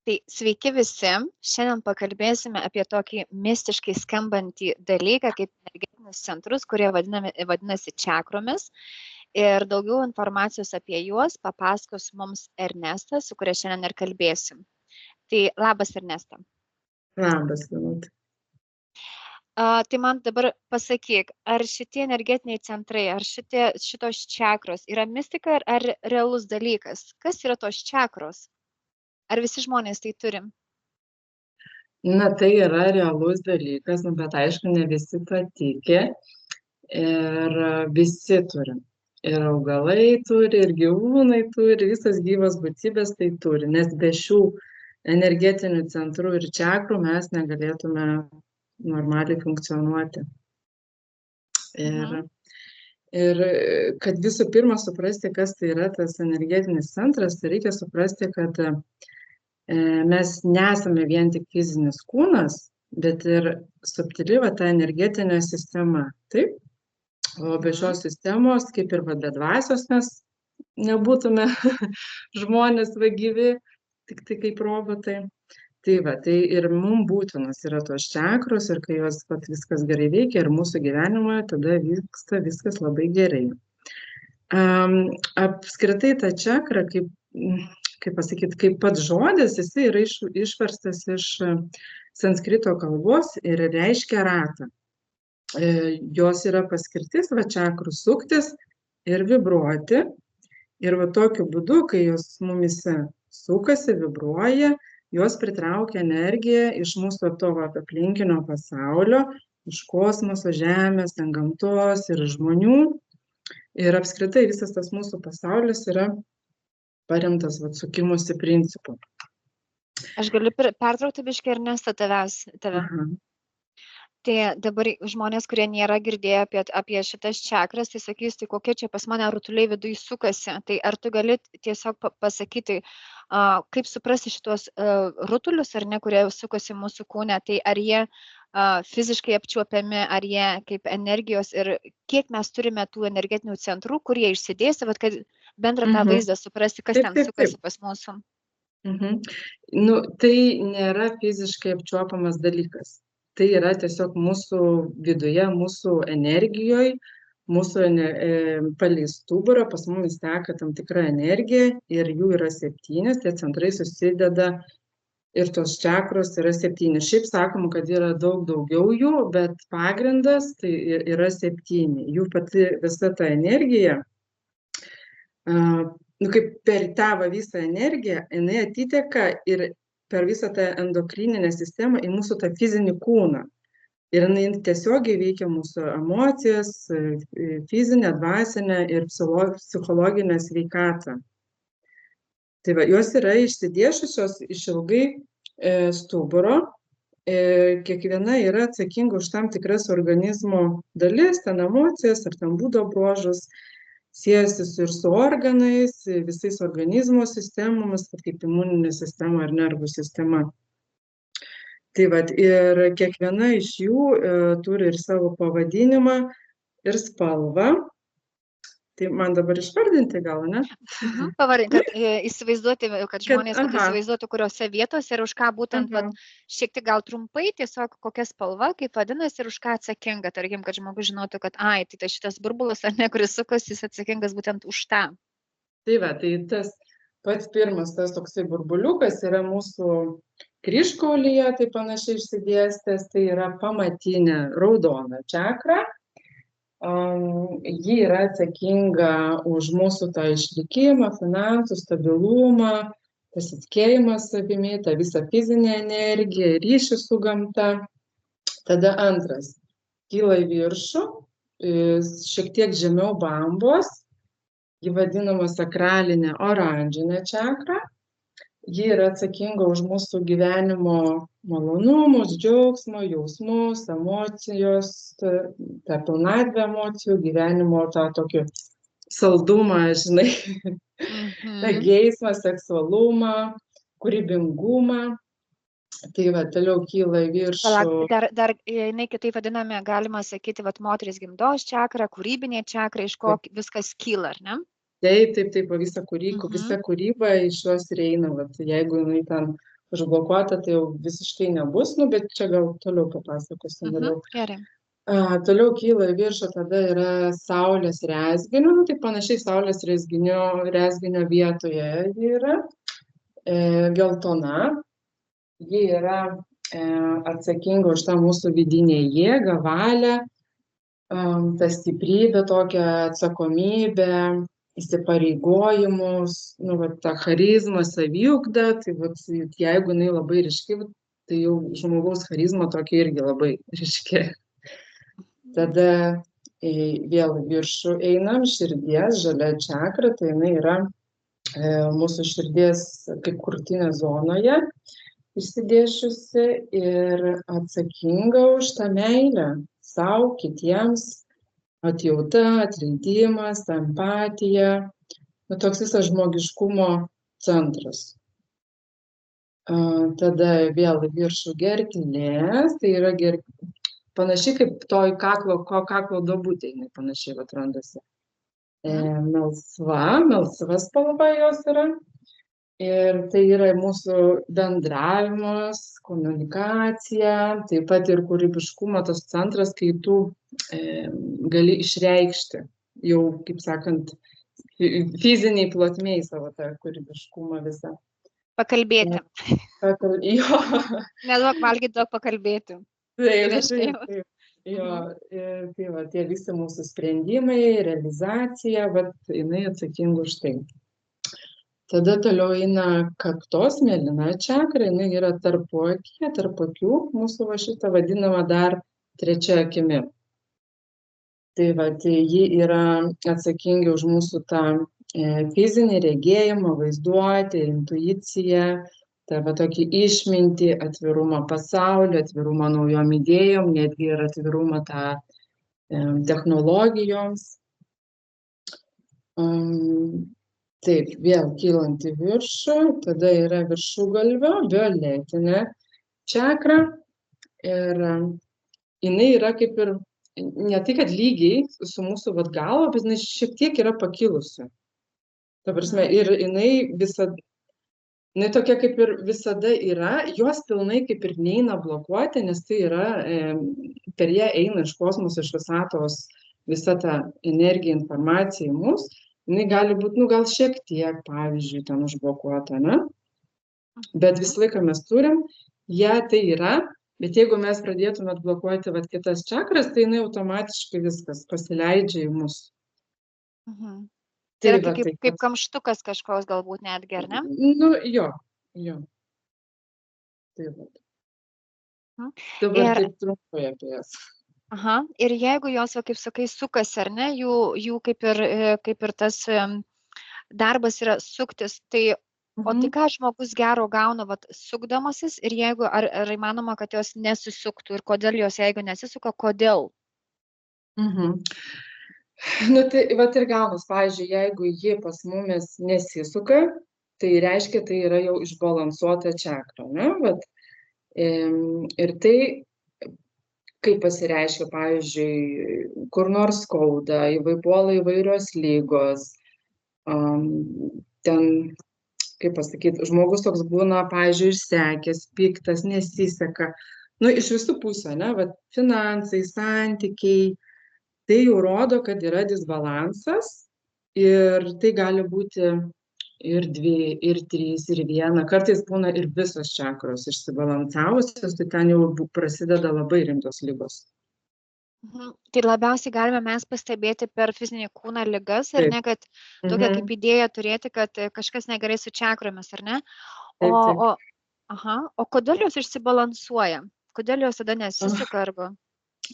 Tai sveiki visi. Šiandien pakalbėsime apie tokį mistiškai skambantį dalyką kaip energetinius centrus, kurie vadinasi čakromis. Ir daugiau informacijos apie juos papasakos mums Ernestas, su kuria šiandien ir kalbėsim. Tai labas, Ernesta. Labas, Vilute. Tai man dabar pasakyk, ar šitie energetiniai centrai, ar šitos čakros yra mistika ar realus dalykas? Kas yra tos čakros? Ar visi žmonės tai turi? Na, tai yra realus dalykas, bet aišku, ne visi to tiki ir visi turim. Ir augalai turi, ir gyvūnai turi, visas gyvas būtybės tai turi, nes be šių energetinių centrų ir čakrų mes negalėtume normaliai funkcionuoti. Ir kad visų pirma suprasti, kas tai yra tas energetinis centras, tai reikia suprasti, kad mes nesame vien tik fizinis kūnas, bet ir subtili ta energetinė sistema. Taip? O be šios sistemos, kaip ir be dvasios, mes nebūtume žmonės gyvi, tik tai kaip robotai. Tai ir mums būtinos yra tos čakros ir kai jos viskas gerai veikia ir mūsų gyvenime, tada vyksta viskas labai gerai. Apskritai ta čakra, kaip pasakyti, kaip pats žodis, jisai yra išverstas iš sanskrito kalbos ir reiškia ratą. Jos yra paskirtis, čakrų suktis ir vibruoti. Ir tokiu būdu, kai jos mumise sukasi, vibruoja, jos pritraukia energiją iš mūsų to aplinkinio pasaulio, iš kosmoso, žemės, gamtos ir žmonių. Ir apskritai visas tas mūsų pasaulis yra paremtas sukimusi principu. Aš galiu pertraukti biškį Ernestą tave. Tai dabar žmonės, kurie nėra girdėję apie šitas čakras, tai sakys, tai kokie čia pas mane rutuliai viduj sukasi. Tai ar tu gali tiesiog pasakyti, kaip suprasti šitos rutulius, ar ne, kurie sukasi mūsų kūne, tai ar jie fiziškai apčiuopiami, ar jie kaip energijos ir kiek mes turime tų energetinių centrų, kurie išsidėsi, kad bendrą tą vaizdą suprasti, kas ten sukasi pas mūsų. Tai nėra fiziškai apčiuopamas dalykas. Tai yra tiesiog mūsų viduje, mūsų energijoje, mūsų palei stuburą, pas mumis teka tam tikra energija ir jų yra 7, tie centrai susideda ir tos čakros yra 7. Šiaip sakom, kad yra daug daugiau jų, bet pagrindas tai yra 7. Jų pati visa ta energija, kaip per tą visą energiją, jinai atiteka ir per visą tą endokrininę sistemą į mūsų tą fizinį kūną. Ir jinai tiesiogiai veikia mūsų emocijas, fizinę, dvasinę ir psichologinę sveikatą. Tai jos yra išsidėšusios išilgai stuburo. Kiekviena yra atsakinga už tam tikras organizmo dalis, ten emocijas ar ten būdo bruožus. Siejasi ir su organais, visais organizmo sistemomis, kaip imuninė sistema ar nervų sistema. Ir kiekviena iš jų turi ir savo pavadinimą, ir spalvą. Tai man dabar išvardinti gal, ne? Pavarink, kad įsivaizduoti, kad žmonės įsivaizduotų, kuriuose vietose ir už ką būtent, šiek tiek gal trumpai, tiesiog kokia spalva, kaip vadinasi ir už ką atsakinga. Tarkim, kad žmogus žinotų, kad tai šitas burbulas ar ne, kuris sukasi, jis atsakingas būtent už tą. Tai tas pats pirmas, tas toksai burbuliukas yra mūsų kryžkaulyje, tai panašiai išsidėstęs, tai yra pamatinė raudona čakra. Ji yra atsakinga už mūsų tą išlikimą, finansų, stabilumą, pasitikėjimą savimi, tą visą fizinę energiją, ryšį su gamta. Tada antras, kyla į viršų, šiek tiek žemiau bambos, ji vadinama sakralinė oranžinė čakra. Ji yra atsakinga už mūsų gyvenimo malonumus, džiaugsmo, jausmus, emocijos, tą pilnatvę emocijų, gyvenimo tą tokį saldumą, žinai, tą geismą, seksualumą, kūrybingumą. Tai toliau kyla į viršų. Dar jinai kitaip vadiname, galima sakyti, moteris gimdos čakra, kūrybinė čakra, iš ko viskas kyla, ar ne? Taip, visa kūryba iš jos ir eina, jeigu jinai ten užblokuota, tai jau visiškai nebus, nu, bet čia gal toliau papasakosiu vėliau. Gerai. Toliau kyla į viršų, tada yra saulės rezginio, nu, tai panašiai saulės rezginio vietoje ji yra geltona, ji yra atsakinga už tą mūsų vidinę jėgą, valią, tą stiprybę, tokią atsakomybę, įsipareigojimus, nu, va, tą charizmą, saviugdą, tai va, jeigu jinai labai ryški, tai jau žmogaus charizma tokia irgi labai ryški. Tada vėl viršų einam, širdies, žalia čakra, tai jinai yra mūsų širdies kaip krūtinė zonoje išsidėšiusi ir atsakinga už tą meilę sau, kitiems, atjauta, atleidimas, empatija, nu, toks visas žmogiškumo centras. Tada vėl į viršų gerklės, tai yra panašiai kaip toj kaklo duobutė, jinai panašiai atrandasi. Melsva spalva jos yra. Ir tai yra mūsų bendravimas, komunikacija, taip pat ir kūrybiškumo tas centras, kai tu gali išreikšti jau, kaip sakant, fiziniai plotmėj savo tą kūrybiškumą visą. Pakalbėti. Jo. Neduok valgyti, duok pakalbėti. Taip. Jo, tai va, tie visi mūsų sprendimai, realizacija, va, jinai atsakinga už tai. Tada toliau eina kaktos mėlyna čakra, jinai yra tarp akių, mūsų va šitą vadinama dar trečia akimi. Tai va, tai ji yra atsakinga už mūsų tą fizinį regėjimą, vaizduotę, intuiciją, tą va tokį išmintį, atvirumą pasauliu, atvirumą naujom idėjom, netgi ir atvirumą tą technologijoms. Taip, vėl kylant į viršų, tada yra viršugalvio, violetinė čakra ir jinai yra kaip ir, ne tai kad lygiai su mūsų vat galva, bet jinai šiek tiek yra pakilusi. Ta prasme, ir jinai tokia kaip ir visada yra, jos pilnai kaip ir neina blokuoti, nes tai yra, per ją eina iš kosmoso, iš visatos visa ta energija, informacija į mus. Jinai gali būti, nu, gal šiek tiek, pavyzdžiui, ten užblokuota, ne? Bet visą laiką mes turim, tai yra, bet jeigu mes pradėtume atblokuoti vat kitas čakras, tai jinai automatiškai viskas pasileidžia į mus. Tai yra kaip kamštukas kažkoks galbūt netgi, ar ne? Nu, jo. Tai va. Dabar taip trumpai apie jas. Ir jeigu jos, kaip sakai, sukasi, ar ne, jų kaip ir tas darbas yra suktis, tai, o tai ką žmogus gero gauna, sukdamasis, ir jeigu, ar įmanoma, kad jos nesusuktų, ir kodėl jos, jeigu nesisuka, kodėl? Nu, tai vat ir gaunas, pavyzdžiui, jeigu ji pas mumis nesisuka, tai reiškia, tai yra jau išbalansuota čakra, ne, vat, ir tai, kaip pasireiškia, pavyzdžiui, kur nors skauda, puola įvairios lygos, ten, kaip pasakyti, žmogus toks būna, pavyzdžiui, išsekęs, piktas, nesiseka, nu, iš visų pusių, ne, vat, finansai, santykiai, tai jau rodo, kad yra disbalansas ir tai gali būti ir 2, ir 3, ir 1, kartais būna ir visos čakros išsibalansavusios, tai ten jau prasideda labai rimtos ligos. Tai labiausiai galime mes pastebėti per fizinį kūną ligas, ar ne, kad tokia kaip idėja turėti, kad kažkas negerai su čakromis, ar ne? O kodėl jos išsibalansuoja? Kodėl jos tada nesisuka arba?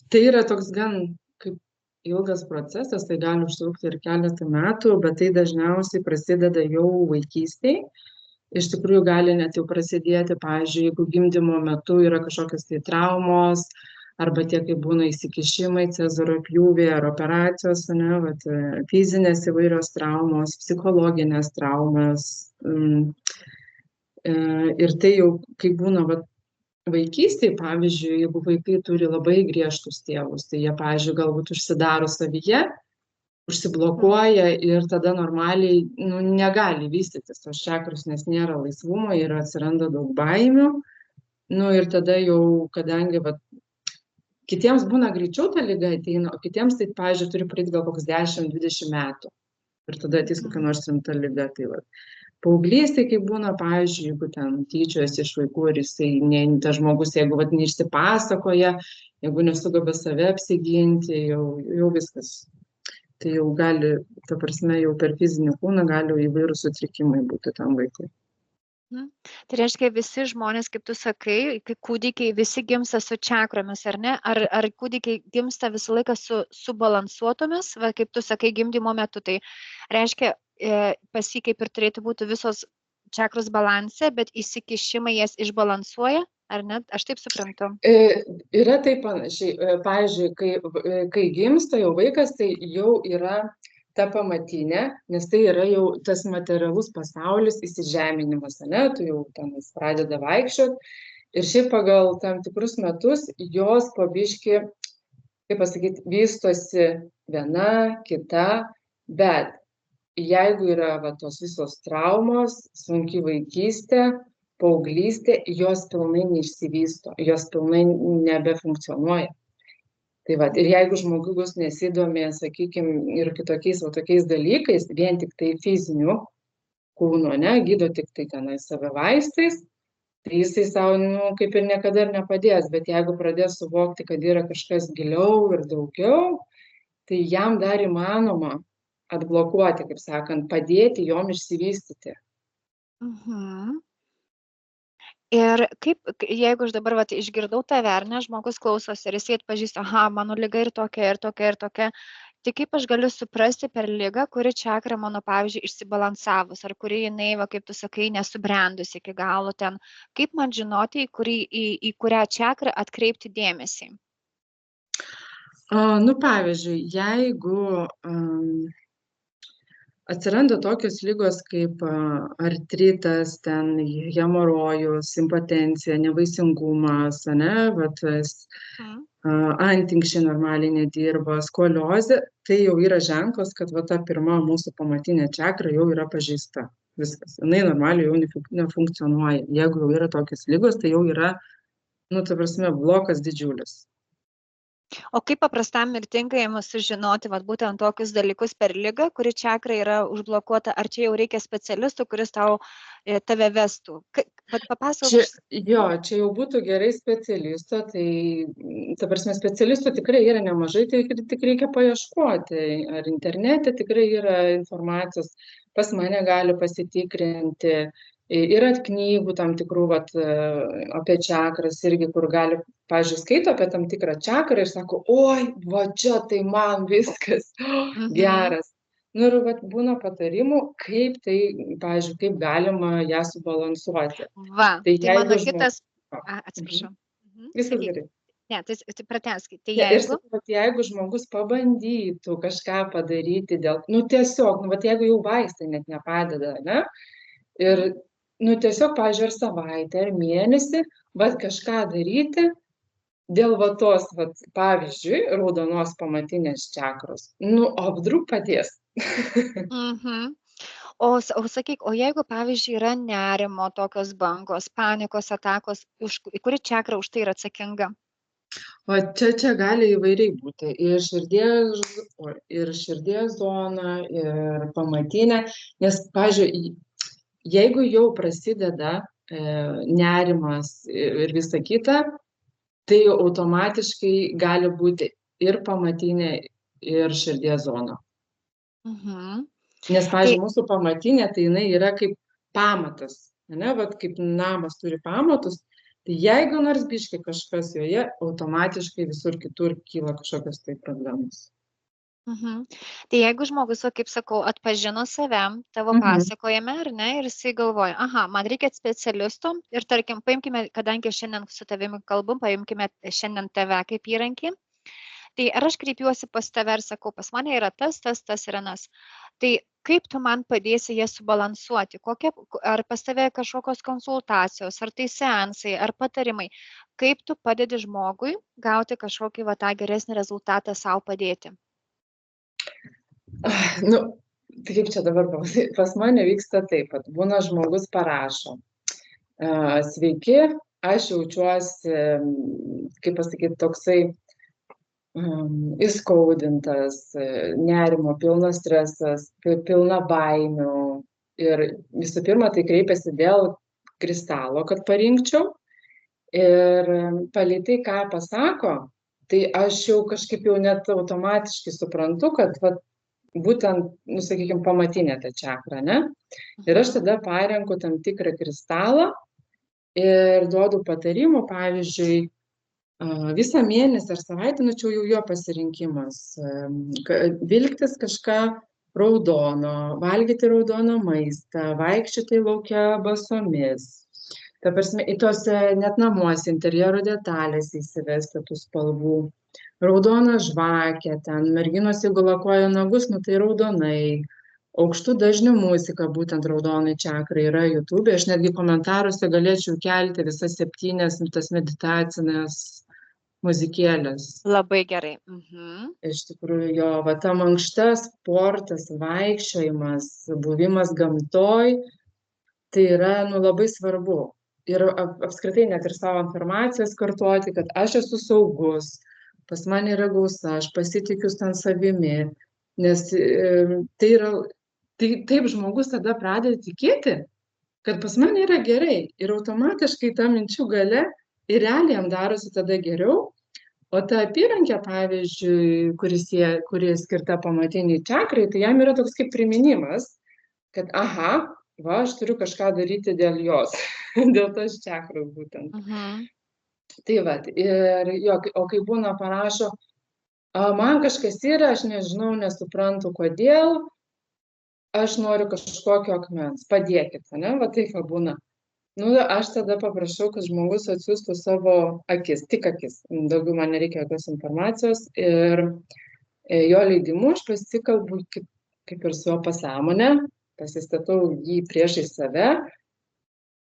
Tai yra toks gan kaip ilgas procesas, tai gali užtrukti ir keletą metų, bet tai dažniausiai prasideda jau vaikystėje. Iš tikrųjų gali net jau prasidėti, pavyzdžiui, jeigu gimdymo metu yra kažkokios tai traumos, arba tie, kai būna įsikišimai, Cezario pjūviai ar operacijos, ne, vat, fizinės įvairios traumos, psichologinės traumas. Ir tai jau, kai būna vat, vaikystėje, pavyzdžiui, jeigu vaikai turi labai griežtus tėvus, tai jie, pavyzdžiui, galbūt užsidaro savyje, užsiblokuoja ir tada normaliai negali vystytis tos čakros, nes nėra laisvumo ir atsiranda daug baimių. Ir tada jau, kadangi kitiems būna greičiau ta liga ateina, o kitiems tai, pavyzdžiui, turi praeiti gal koks 10-20 metų. Ir tada ateis kokia nors rimta liga. Tai paauglystė, kai būna, pavyzdžiui, jeigu ten tyčiojasi iš vaikų ir jisai, tas žmogus, jeigu neišsipasakoja, jeigu nesugeba save apsiginti, jau viskas. Tai jau gali, ta prasme, jau per fizinį kūną gali įvairūs sutrikimai būti tam vaikui. Tai reiškia, visi žmonės, kaip tu sakai, kai kūdikiai visi gimsta su čakromis, ar ne? Ar kūdikiai gimsta visą laiką subalansuotomis, kaip tu sakai, gimdymo metu, tai reiškia, pas jį kaip ir turėtų būti visos čakros balanse, bet įsikišimai jas išbalansuoja, ar ne? Aš taip suprantu. Yra taip panašiai. Pavyzdžiui, kai gimsta jau vaikas, tai jau yra ta pamatinė, nes tai yra jau tas materialus pasaulis, įsižeminimas, ne, tu jau ten pradeda vaikščioti. Ir šiaip pagal tam tikrus metus jos po biškį, kaip pasakyti, vystosi viena, kita, bet jeigu yra tos visos traumos, sunki vaikystė, paauglystė, jos pilnai neišsivysto, jos pilnai nebefunkcionuoja. Tai ir jeigu žmogus nesidomė, sakykime, ir kitokiais tokiais dalykais, vien tik tai fiziniu kūnu, gydo tik tai tenai save vaistais, tai jisai savo, kaip ir niekada ir nepadės, bet jeigu pradės suvokti, kad yra kažkas giliau ir daugiau, tai jam dar įmanoma atblokuoti, kaip sakant, padėti jom išsivystyti. Ir jeigu aš dabar išgirdau tave, ar ne, žmogus klausosi ir jisai atpažįsta, aha, mano liga ir tokia, ir tokia, ir tokia, tai kaip aš galiu suprasti per ligą, kuri čakra mano, pavyzdžiui, išsibalansavus, ar kuri jinai, kaip tu sakai, nesubrendusi iki galo ten, kaip man žinoti, į kurią čakrą atkreipti dėmesį? Pavyzdžiui, jeigu atsiranda tokios ligos kaip artritas, ten hemorojus, impotencija, nevaisingumas, antinkščiai normaliai nedirba, skoliozė, tai jau yra ženklas, kad ta pirma mūsų pamatinė čakra jau yra pažeista. Viskas. Jinai normaliai jau nefunkcionuoja. Jeigu jau yra tokios ligos, tai jau yra, ta prasme, blokas didžiulis. O kaip paprastam mirtingajam sužinoti būtent tokius dalykus per ligą, kuri čakra yra užblokuota, ar čia jau reikia specialistų, kuris tave vestų? Papasakok. Čia jau būtų gerai specialisto, tai, ta prasme, specialistų tikrai yra nemažai, tai tik reikia paieškoti. Ar internete tikrai yra informacijos, pas mane gali pasitikrinti. Yra knygų tam tikrų apie čakras irgi, kur gali, pavyzdžiui, skaito apie tam tikrą čakrą ir sako, oi, čia tai man viskas geras. Ir būna patarimų, kaip tai, pavyzdžiui, kaip galima ją subalansuoti. Tai mano kitas... Atsiprašau. Viskas gerai. Ne, tai pratęskit. Jeigu žmogus pabandytų kažką padaryti tiesiog, jeigu jau vaistai net nepadeda, ne? Ir tiesiog, pavyzdžiui, ar savaitę, ar mėnesį, kažką daryti dėl tos, pavyzdžiui, raudonos pamatinės čakros. Apdruk padės. O sakyk, o jeigu, pavyzdžiui, yra nerimo tokios bangos, panikos atakos, kuri čakra už tai yra atsakinga? O čia gali įvairiai būti. Ir širdies zona, ir pamatinė. Nes, pavyzdžiui, jeigu jau prasideda nerimas ir visa kita, tai automatiškai gali būti ir pamatinė, ir širdies zona. Nes, pavyzdžiui, mūsų pamatinė, tai jinai yra kaip pamatas, kaip namas turi pamatus, tai jeigu nors biškai kažkas joje, automatiškai visur kitur kyla kažkokios tai problemos. Tai jeigu žmogus, kaip sakau, atpažino save tavo pasakojame, ar ne, ir jisai galvoja, aha, man reikia specialistų ir, tarkim, paimkime, kadangi šiandien su tavimi kalbam, paimkime šiandien tave kaip įrankį, tai ar aš kreipiuosi pas tave ir sakau, pas mane yra tas ir anas. Tai kaip tu man padėsi jas subalansuoti? Ar pas tave kažkokios konsultacijos, ar tai seansai, ar patarimai? Kaip tu padedi žmogui gauti kažkokį tą geresnį rezultatą savo padėti? Nu, tai kaip čia dabar pasakyt, pas mane vyksta taip, kad būna žmogus parašo. Sveiki, aš jaučiuosi, kaip pasakyti, toksai įskaudintas, nerimo, pilnas stresas, pilna baimių. Ir visų pirma, tai kreipiasi dėl kristalo, kad parinkčiau. Ir palei tai, ką pasako, tai aš jau kažkaip jau net automatiškai suprantu, kad vat, būtent, nu, sakykime, pamatinė ta čakra, ne? Ir aš tada parenku tam tikrą kristalą ir duodu patarimų, pavyzdžiui, visą mėnesį ar savaitę, nu čia jau jo pasirinkimas, vilktis kažką raudono, valgyti raudoną maistą, vaikščioti lauke basomis. Ta prasme, į tos net namuose interjero detalės įsivesti tų spalvų. Raudona žvakė, ten merginos, jeigu lakuoja nagus, nu tai raudonai. Aukštų dažnių muzika, būtent raudonai čakrai yra YouTube. Aš netgi komentaruose galėčiau kelti visas 7 tas meditacinės muzikėlės. Labai gerai. Iš tikrųjų, jo, va, ta mankšta, sportas, vaikščiojimas, buvimas gamtoj, tai yra, nu, labai svarbu. Ir apskritai net ir savo informacijos kartuoti, kad aš esu saugus, pas mane yra gausa, aš pasitikiu ten savimi, nes tai yra, tai taip žmogus tada pradeda tikėti, kad pas mane yra gerai ir automatiškai ta minčių gale ir realiai jam darosi tada geriau, o ta apyrankė, pavyzdžiui, kuri skirta pamatiniai čakrai, tai jam yra toks kaip priminimas, kad aha, va, aš turiu kažką daryti dėl jos, dėl tos čakros būtent. Tai va, ir jo, o kai būna parašo, man kažkas yra, aš nežinau, nesuprantu kodėl, aš noriu kažkokio akmens, padėkit, ne, va taip va būna. Nu, aš tada paprašau, kad žmogus atsiųstų savo akis, tik akis, daugiau man nereikia jokios informacijos ir jo leidimu aš pasikalbu kaip ir su jo pasąmonė, pasistatau jį priešai save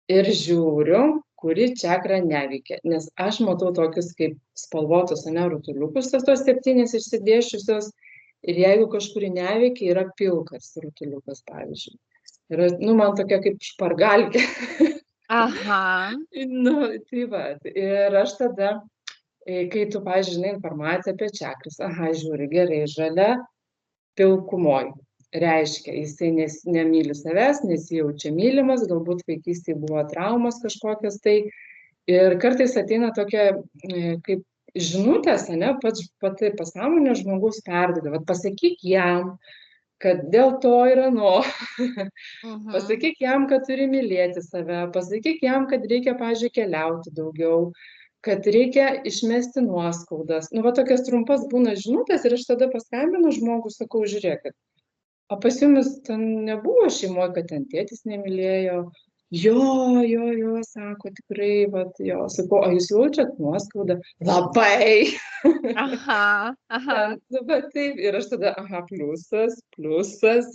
ir žiūriu, kuri čakra neveikia, nes aš matau tokius kaip spalvotus, ane, rutuliukus, tos 7 išsidėsčiusios, ir jeigu kažkuri neveikia, yra pilkas rutuliukas, pavyzdžiui. Yra, nu, man tokia kaip špargalkė. Aha. Nu, tai va, ir aš tada, kai tu, pavyzdžiui, žinai informaciją apie čakras, aha, žiūri, gerai, žalia pilkumoj. Reiškia, jisai nemyli savęs, nesijaučia mylimas, galbūt vaikystėje buvo traumos kažkokios tai. Ir kartais ateina tokia kaip žinutės, ne, pati pasąmonė žmogus perduoda. Vat pasakyk jam, kad dėl to ir ano. Pasakyk jam, kad turi mylėti save. Pasakyk jam, kad reikia, pavyzdžiui, keliauti daugiau, kad reikia išmesti nuoskaudas. Nu, va tokias trumpas būna žinutės ir aš tada paskambinu žmogų, sakau, žiūrėkit, o pas jumis ten nebuvo šeimoje, kad ten tėtis nemylėjo? Jo, sako, tikrai, vat, jo, sakau, o jūs jaučiat nuoskaudą? Labai. Aha. Nu, bet taip, ir aš tada, aha, pliusas,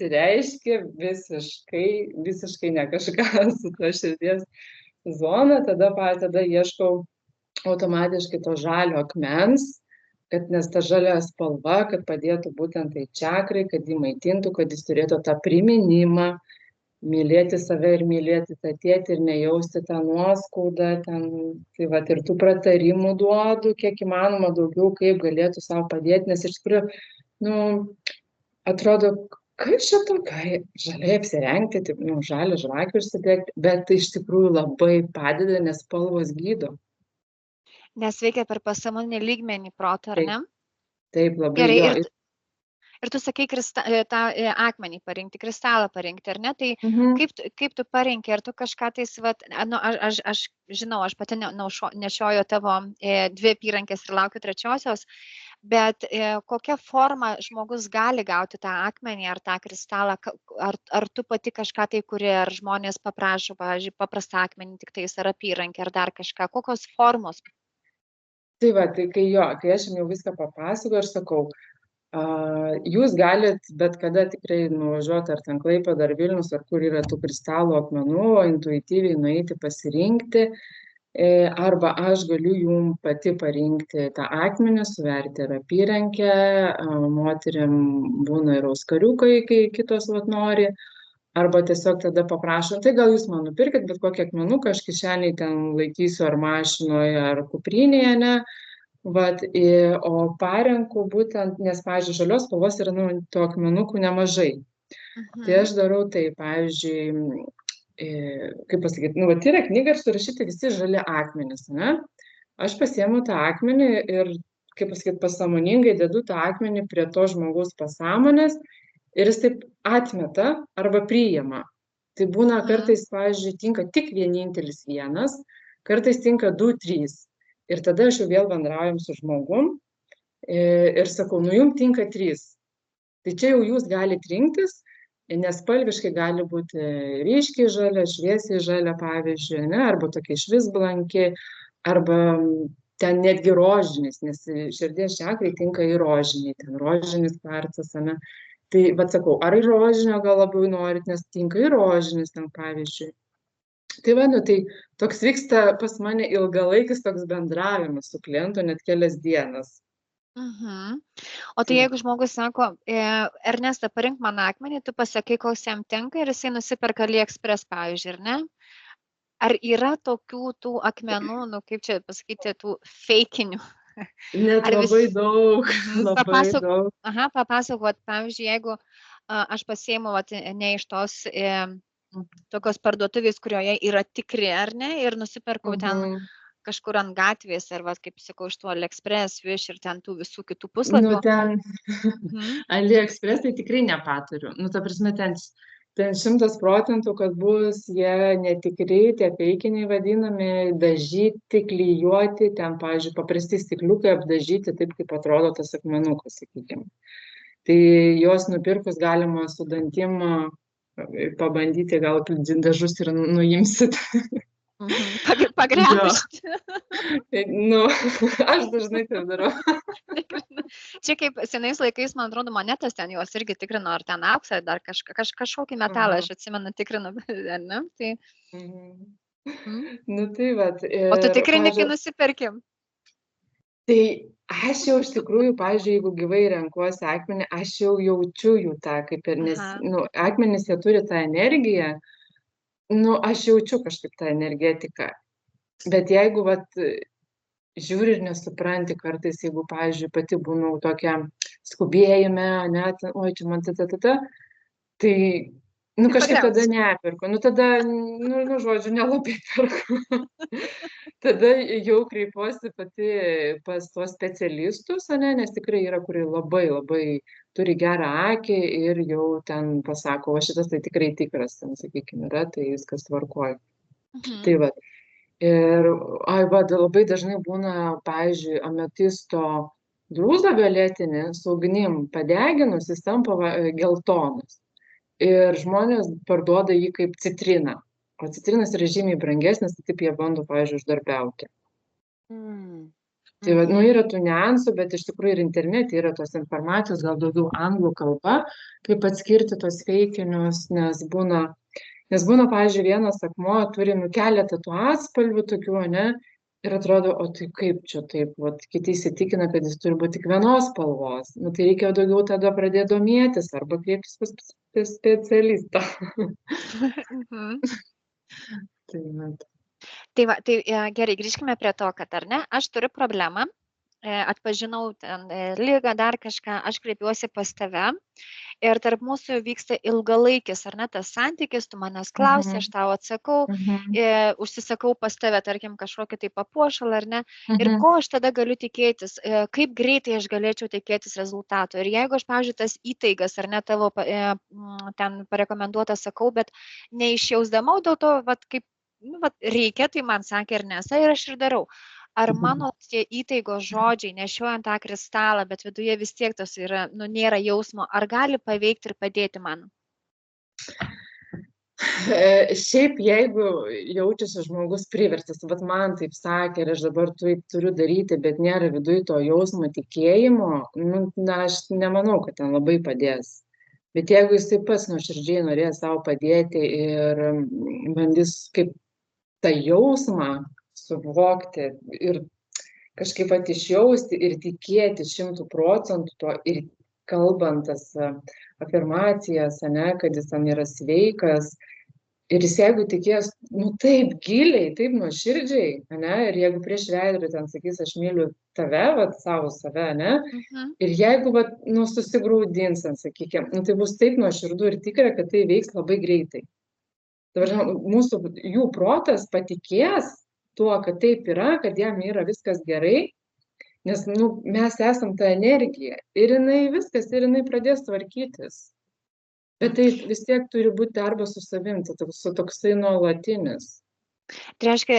reiškia visiškai ne kažką su to širdies zona, tada ieškau automatiškai to žalio akmens, kad nes ta žalia spalva, kad padėtų būtent tai čakrai, kad jį maitintų, kad jis turėtų tą priminimą, mylėti save ir mylėti tą tėtį ir nejausti tą nuoskaudą. Ten, tai va, ir tų pratarimų duodu, kiek įmanoma daugiau, kaip galėtų savo padėti, nes iš tikrųjų, nu, atrodo, kaip čia tokia žaliai apsirengti, taip, nu, žalią žvakių užsidegti, bet tai iš tikrųjų labai padeda, nes spalvos gydo. Nes veikia per pasąmoninį lygmenį proto, ar ne? Taip, labai gerai. jo. Ir tu sakai tą akmenį parinkti, kristalą parinkti, ar ne? Tai kaip tu parinki, ar tu kažką tais, nu, aš žinau, aš pati nešioju tavo 2 apyrankės ir laukiu 3-osios, bet kokia forma žmogus gali gauti tą akmenį ar tą kristalą, ar tu pati kažką tai kuri, ar žmonės paprašo, pavyzdžiui, paprastą akmenį tik tais, ar apyrankę, ar dar kažką, kokios formos? Tai va, tai kai aš jau viską papasakoju ir sakau, jūs galit bet kada tikrai nuvažiuoti ar ten Klaipėda, ar Vilnius, ar kur yra tų kristalų akmenų, intuityviai nueiti, pasirinkti. Arba aš galiu jum pati parinkti tą akmenį, suverti ir apyrankę, moteriam būna ir auskariukai, kai kitos vat nori, arba tiesiog tada paprašo, tai gal jūs man nupirkit bet kokį akmenuką, aš kišeniai ten laikysiu ar mašinoje, ar kuprinėje, ne. Vat, o parenku būtent, nes, pavyzdžiui, žalios spalvos yra, nu, tų akmenukų nemažai. Tai aš darau tai, pavyzdžiui, kaip pasakyti, nu, vat yra knyga ir surašyti visi žali akmenys, ne? Aš pasiemu tą akmenį ir, kaip pasakyti, pasąmoningai dedu tą akmenį prie to žmogaus pasąmonės ir jis taip atmeta arba priima. Tai būna kartais, pavyzdžiui, tinka tik vienintelis vienas, kartais tinka 2-3. Ir tada aš jau vėl bendraujam su žmogum ir sakau, nu jum tinka 3. Tai čia jau jūs galite rinktis, nes spalviškai gali būti ryškiai žalia, šviesiai žalia, pavyzdžiui, ne, arba tokia išvis blanki, arba ten netgi rožinis, nes širdies čakrai tinka į rožinį, ten rožinis kvarcas, ne. Tai, bet sakau, ar į rožinio gal labiau norit, nes tinka į rožinis, ten, pavyzdžiui. Tai va, nu, tai toks vyksta pas mane ilgalaikis toks bendravimas su klientu, net kelias dienas. O tai jeigu žmogus sako, Ernesta, parink man akmenį, tu pasakai, koks jam tenka ir jisai nusiperka AliExpress, pavyzdžiui, ar ne? Ar yra tokių tų akmenų, nu kaip čia pasakyti, tų feikinių? Net labai daug, labai daug. Papasakot, pavyzdžiui, jeigu aš pasiėmu ne iš tos tokios parduotuvės, kurioje yra tikri, ar ne, ir nusiperkau ten kažkur ant gatvės, ar, kaip sakau, iš to AliExpress, Wish ir ten tų visų kitų puslapių. Nu, ten AliExpress tai tikrai nepatariu. Nu, ta prasme, ten 100%, kad bus jie netikri, tie feikiniai vadinami, dažyti, klijuoti, ten, pavyzdžiui, paprasti stikliukai apdažyti taip, kaip atrodo tas akmenukas, sakykime. Tai juos nupirkus galima su dantim pabandyti, gal dažus ir nuimsit. Pagriaužti. Nu, aš dažnai taip darau. Čia kaip senais laikais, man atrodo, monetas ten juos irgi tikrino, ar ten auksą, dar kažkokį metalą, aš atsimenu, tikrinu, ne? Tai... Nu, tai vat. O tu tikrini, kai nusiperkim? Tai aš jau iš tikrųjų, pavyzdžiui, jeigu gyvai renkuosi akmenį, aš jau jaučiu jų tą, kaip ir, nes, nu, akmenys jie turi tą energiją, nu, aš jaučiu kažkaip tą energetiką. Bet jeigu, vat, žiūri ir nesupranti kartais, jeigu, pavyzdžiui, pati būnu tokia skubėjime, net, oi, čia man tai, nu, kažkaip tada nepirku. Nu, tada, nu, žodžiu, nelabai perku. Tada jau kreipiuosi pati pas tuos specialistus, ne, nes tikrai yra, kurie labai, labai turi gerą akį ir jau ten pasako, o šitas tai tikrai tikras, ten, sakykime, yra, tai viskas tvarkoja. Tai va. Ir, labai dažnai būna, pavyzdžiui, ametisto drūza violetinė su ugnim padeginus, jis tampa geltonas. Ir žmonės parduoda jį kaip citriną. O citrinas yra žymiai brangesnis, tai taip jie bando, pavyzdžiui, uždarbiauti. Tai va, nu, yra tų niuansų, bet iš tikrųjų ir internete yra tos informacijos, gal daugiau anglų kalba, kaip atskirti tos feikinius, nes būna, pavyzdžiui, vienas akmuo turi keletą tų atspalvių tokių, ne, ir atrodo, o tai kaip čia taip, vat, kiti įsitikina, kad jis turi būti tik vienos spalvos. Nu, tai reikėjo daugiau tada pradėti domėtis arba kreiptis pas specialistą. Tai va, tai gerai, grįžkime prie to, kad ar ne, aš turiu problemą, atpažinau ten ligą, dar kažką, aš kreipiuosi pas tave ir tarp mūsų vyksta ilgalaikis, ar ne, tas santykis, tu manęs klausi, aš tau atsakau, užsisakau pas tave, tarkim, kažkokį tai papuošalą, ar ne, ir ko aš tada galiu tikėtis, kaip greitai aš galėčiau tikėtis rezultato. Ir jeigu aš, pavyzdžiui, tas įtaigas, ar ne, tavo ten parekomenduotą sakau, bet neišjausdama dėl to, vat, kaip nu, vat, reikia, tai man sakė Ernesta ir aš ir darau. Ar mano tie įtaigos žodžiai, nešiojant tą kristalą, bet viduje vis tiek tas yra, nu, nėra jausmo, ar gali paveikti ir padėti man? Šiaip, jeigu jaučiasi žmogus priverstas, bet man taip sakė ir aš dabar turiu daryti, bet nėra viduje to jausmo tikėjimo, nu, na, aš nemanau, kad ten labai padės. Bet jeigu jis taip pats nuoširdžiai norės savo padėti ir bandys kaip tą jausmą suvokti ir kažkaip išjausti ir tikėti 100% tuo ir kalbant tas afirmacijas, ane, kad jis ten yra sveikas. Ir jis jeigu tikės, taip giliai, taip nuoširdžiai, ane, ir jeigu prieš veidrodį ten sakys, aš myliu tave, vat, savo save, ane, ir jeigu, vat, susigraudins, sakykime, tai bus taip nuoširdu ir tikra, kad tai veiks labai greitai. Dabar, jų protas patikės tuo, kad taip yra, kad jam yra viskas gerai, nes, mes esam ta energija ir jinai viskas, ir jinai pradės tvarkytis. Bet tai vis tiek turi būti darbas su savim, su toksai nuolatinis. Tai reiškia,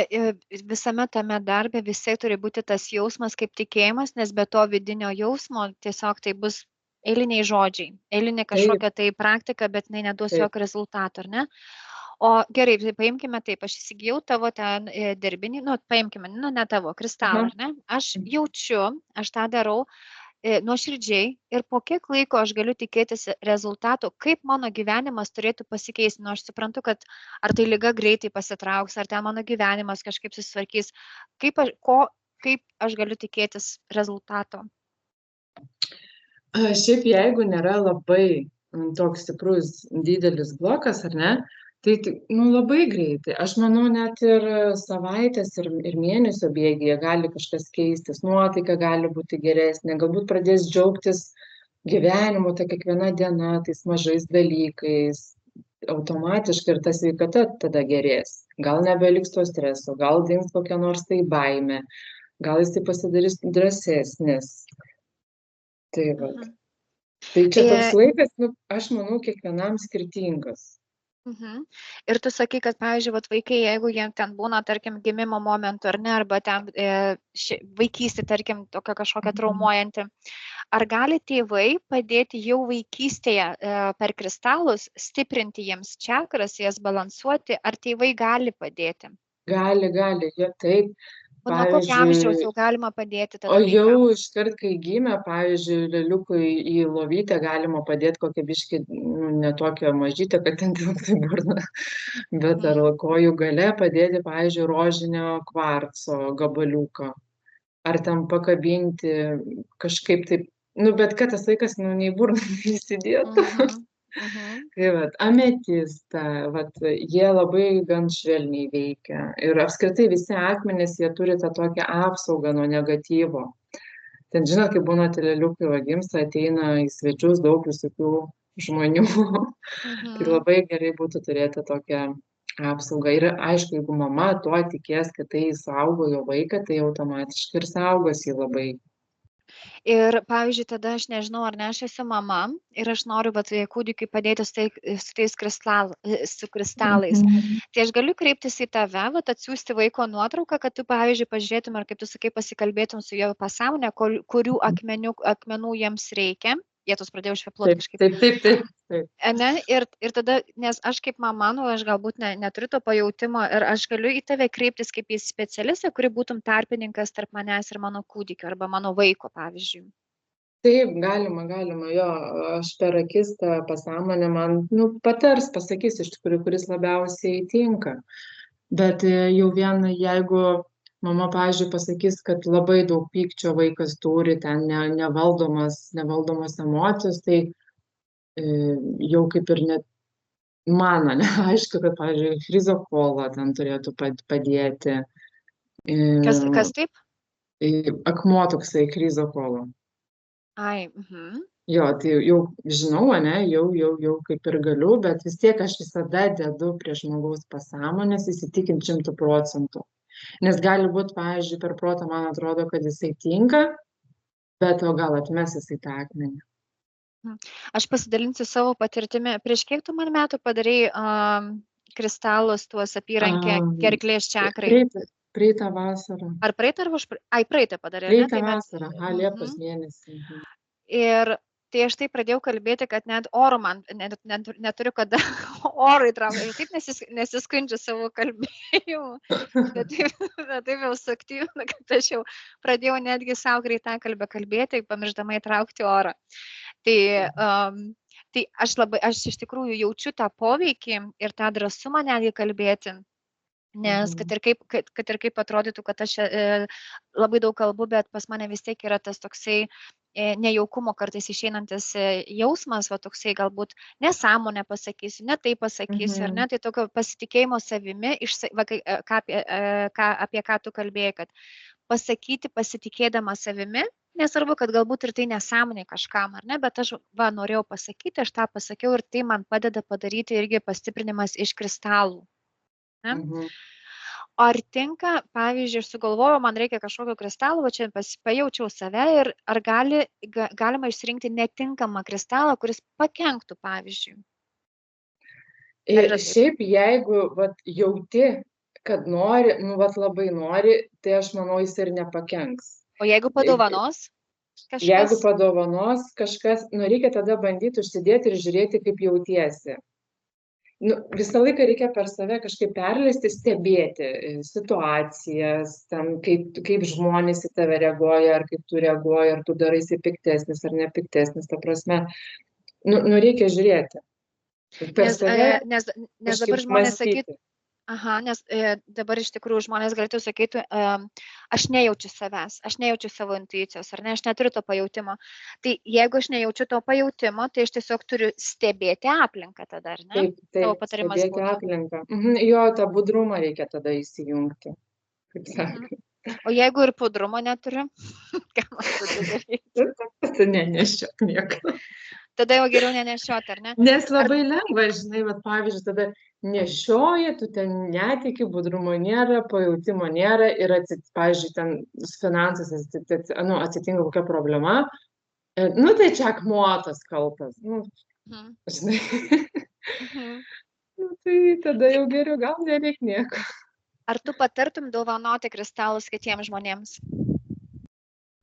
visame tame darbe vis tiek turi būti tas jausmas kaip tikėjimas, nes be to vidinio jausmo tiesiog tai bus eiliniai žodžiai, eilinė kažkokia tai praktika, bet jinai neduos jokio rezultato, ar ne? O gerai, tai paimkime taip, aš įsigijau tavo ten darbinį, paimkime, ne tavo, kristalą, ar ne? Aš jaučiu, aš tą darau nuoširdžiai ir po kiek laiko aš galiu tikėtis rezultatų, kaip mano gyvenimas turėtų pasikeisti. Aš suprantu, kad ar tai liga greitai pasitrauks, ar ten mano gyvenimas kažkaip susitvarkys. Kaip aš galiu tikėtis rezultato? Šiaip jeigu nėra labai toks stiprus didelis blokas, ar ne, tai labai greitai. Aš manau, net ir savaitės ir mėnesio bėgyje gali kažkas keistis, nuotaika gali būti geresnė, galbūt pradės džiaugtis gyvenimu, ta kiekviena diena, tais mažais dalykais, automatiškai ir ta sveikata tada gerės. Gal nebeliks to streso, gal dings kokia nors tai baimė, gal jis tai pasidarys drąsesnis. Tai va. Tai čia toks laikas, aš manau, kiekvienam skirtingas. Ir tu sakai, kad, pavyzdžiui, vaikai, jeigu jie ten būna, tarkim, gimimo momentu ar ne, arba ten vaikystė, tarkim, tokia kažkokia traumuojanti, ar gali tėvai padėti jau vaikystėje per kristalus, stiprinti jiems čakras, jas balansuoti, ar tėvai gali padėti? Gali, jie taip. Nuo kokio amžiaus jau galima padėti tada? O jau iškart, kai gimė, pavyzdžiui, leliukui į lovytę galima padėti kokią biškį, ne tokią mažytę, kad ten tilptų burną, bet ar kojų gale padėti, pavyzdžiui, rožinio kvarco gabaliuką. Ar ten pakabinti kažkaip taip, bet kad tas vaikas, nei burną neįsidėtų. Tai vat, ametistą, jie labai gan švelniai veikia. Ir apskritai visi akmenys, jie turi tą tokią apsaugą nuo negatyvo. Ten žinot, kai būna leliukai vagimsta, ateina į svečius daug visokių žmonių. Tai labai gerai būtų turėti tokią apsaugą. Ir aišku, jeigu mama tuo tikės, kad tai saugo jo vaiką, tai automatiškai ir saugos jį labai. Ir, pavyzdžiui, tada aš nežinau, ar ne, aš esu mama ir aš noriu kūdikiui padėti su tais kristalais. Tai aš galiu kreiptis į tave, atsiųsti vaiko nuotrauką, kad tu, pavyzdžiui, pažiūrėtum, ar kaip tu sakai, pasikalbėtum su jo pasąmonė, kurių akmenų jiems reikia. Jėtus pradėjau šveploti kažkaip. Taip. Ir tada, nes aš kaip mama, aš galbūt neturiu to pajautimo ir aš galiu į tave kreiptis kaip į specialistą, kuri būtum tarpininkas tarp manęs ir mano kūdikio arba mano vaiko, pavyzdžiui. Taip, galima, jo, aš per akis tą pasąmonę man, patars, pasakys iš tikrųjų, kuris labiausiai tinka. Bet jau vien, jeigu mama, pavyzdžiui, pasakys, kad labai daug pykčio vaikas turi, ten nevaldomos emocijos, tai jau kaip ir net man, aišku, kad, pavyzdžiui, chrizokolo ten turėtų padėti. Kas taip? Akmuo toksai chrizokolo. Ai, Jo, tai jau žinau, jau kaip ir galiu, bet vis tiek aš visada dedu prie žmogaus pasąmonės įsitikint 100%. Nes gali būti, pavyzdžiui, per protą man atrodo, kad jisai tinka, bet o gal atmes jisai tą akmenį. Aš pasidalinsiu savo patirtimi. Prieš kiek tu man metų padarai kristalus, tuos apyrankę, gerklės čakrai? Praeitą vasarą. Ar praeitą, ar praeitą padarė? Praeitą vasarą, Liepos mėnesį. Ir tai aš taip pradėjau kalbėti, kad net oro man, neturiu kada oro įtraukti. Ir taip nesiskundžiu savo kalbėjimu. Bet taip jau suaktyvinu, kad aš jau pradėjau netgi savo greitą kalbę kalbėti, pamiršdama įtraukti orą. Tai aš iš tikrųjų jaučiu tą poveikį ir tą drąsumą netgi kalbėti. Nes kad ir kaip atrodytų, kad aš labai daug kalbu, bet pas mane vis tiek yra tas toksai nejaukumo kartais išeinantis jausmas, va toksai galbūt nesąmonę pasakysiu, ne tai pasakysiu, ar ne, tai tokio pasitikėjimo savimi, apie ką tu kalbėjai, kad pasakyti pasitikėdama savimi, nesvarbu, kad galbūt ir tai nesąmonė kažkam, ar ne, bet aš norėjau pasakyti, aš tą pasakiau ir tai man padeda padaryti irgi pastiprinimas iš kristalų. Ne? Ar tinka, pavyzdžiui, aš sugalvojau, man reikia kažkokio kristalo, va čia pajaučiau save ir ar galima išsirinkti netinkamą kristalą, kuris pakenktų, pavyzdžiui? Šiaip jeigu jauti, kad nori, labai nori, tai aš manau, jis ir nepakenks. O jeigu padovanos kažkas? Jeigu padovanos kažkas, reikia tada bandyti užsidėti ir žiūrėti, kaip jautiesi. Visą laiką reikia per save kažkaip perleisti, stebėti situacijas, kaip žmonės į tave reaguoja, ar kaip tu reaguoji, ar tu daraisi piktesnis ar nepiktesnis. Ta prasme, reikia žiūrėti. Per save nes dabar žmonės sakytų, nes dabar iš tikrųjų žmonės galėtų sakyti, aš nejaučiu savęs, aš nejaučiu savo intuicijos, ar ne, aš neturiu to pajautimo. Tai jeigu aš nejaučiu to pajautimo, tai aš tiesiog turiu stebėti aplinką tada, ar ne? Taip, stebėti aplinką. Jo, tą budrumą reikia tada įsijungti, kaip sakant. O jeigu ir budrumo neturiu, ką man tada daryti? Tai nenešiok nieko. Tada jau geriau nenešioti, ar ne? Nes labai lengva, žinai, pavyzdžiui, tada nešioji, tu ten netiki, budrumo nėra, pajautimo nėra ir, pavyzdžiui, ten su finansais atsitinka kokia problema, tai čia akmuotas kaltas, žinai. Tai tada jau geriau, gal nereik nieko. Ar tu patartum dovanoti kristalus kitiems žmonėms?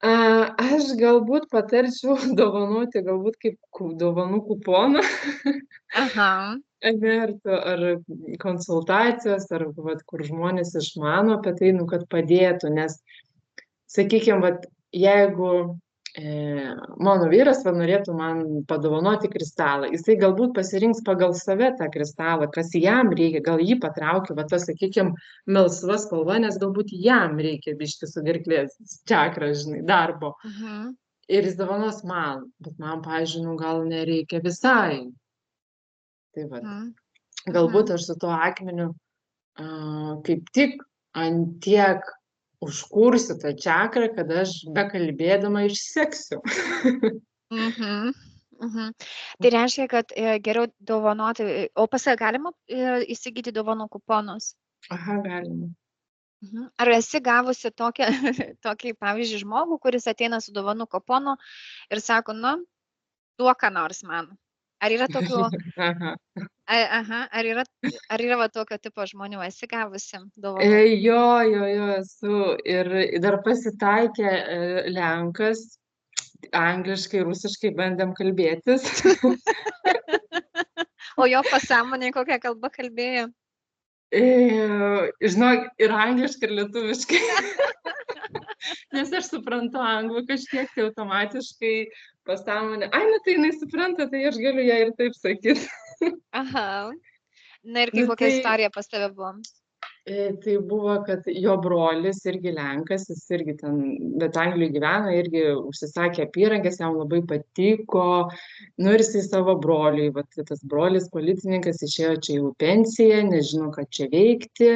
Aš galbūt patarčiau dovanoti galbūt kaip dovanų kuponą. Ar konsultacijos, ar kur žmonės išmano apie tai, kad padėtų, nes, sakykime, jeigu mano vyras norėtų man padovanoti kristalą, jisai galbūt pasirinks pagal save tą kristalą, kas jam reikia, gal jį patraukia, sakykime, melsva spalva, nes galbūt jam reikia biškį su gerklės čakra, žinai, darbo. Ir jis dovanos man, bet man, pavyzdžiui, gal nereikia visai. Tai galbūt aš su tuo akmeniu kaip tik antiek užkursiu tą čakrą, kad aš bekalbėdama išseksiu. Tai reiškia, kad geriau dovanoti, o galima įsigyti dovanų kuponus? Galima. Ar esi gavusi tokį, pavyzdžiui, žmogų, kuris ateina su dovanų kuponu ir sako, duok ką nors man? Ar yra tokių, ar yra tokio tipo žmonių, esi gavusi dovanų? Jo, esu. Ir dar pasitaikė Lenkas, angliškai, rusiškai bandėm kalbėtis. O jo pasąmonė kokią kalbą kalbėjo? Žinok, ir angliškai, ir lietuviškai. Nes aš suprantu anglų kažkiek, tai automatiškai pasąmonė. Tai jinai supranta, tai aš galiu ją ir taip sakyti. Na ir kokia istorija pas tave buvo? Tai buvo, kad jo brolis irgi Lenkas, jis irgi ten, bet Anglijoje gyvena, irgi užsisakė apyrankes, jam labai patiko. Ir jisai savo broliui, tas brolis policininkas išėjo čia į pensiją, nežino, ką čia veikti.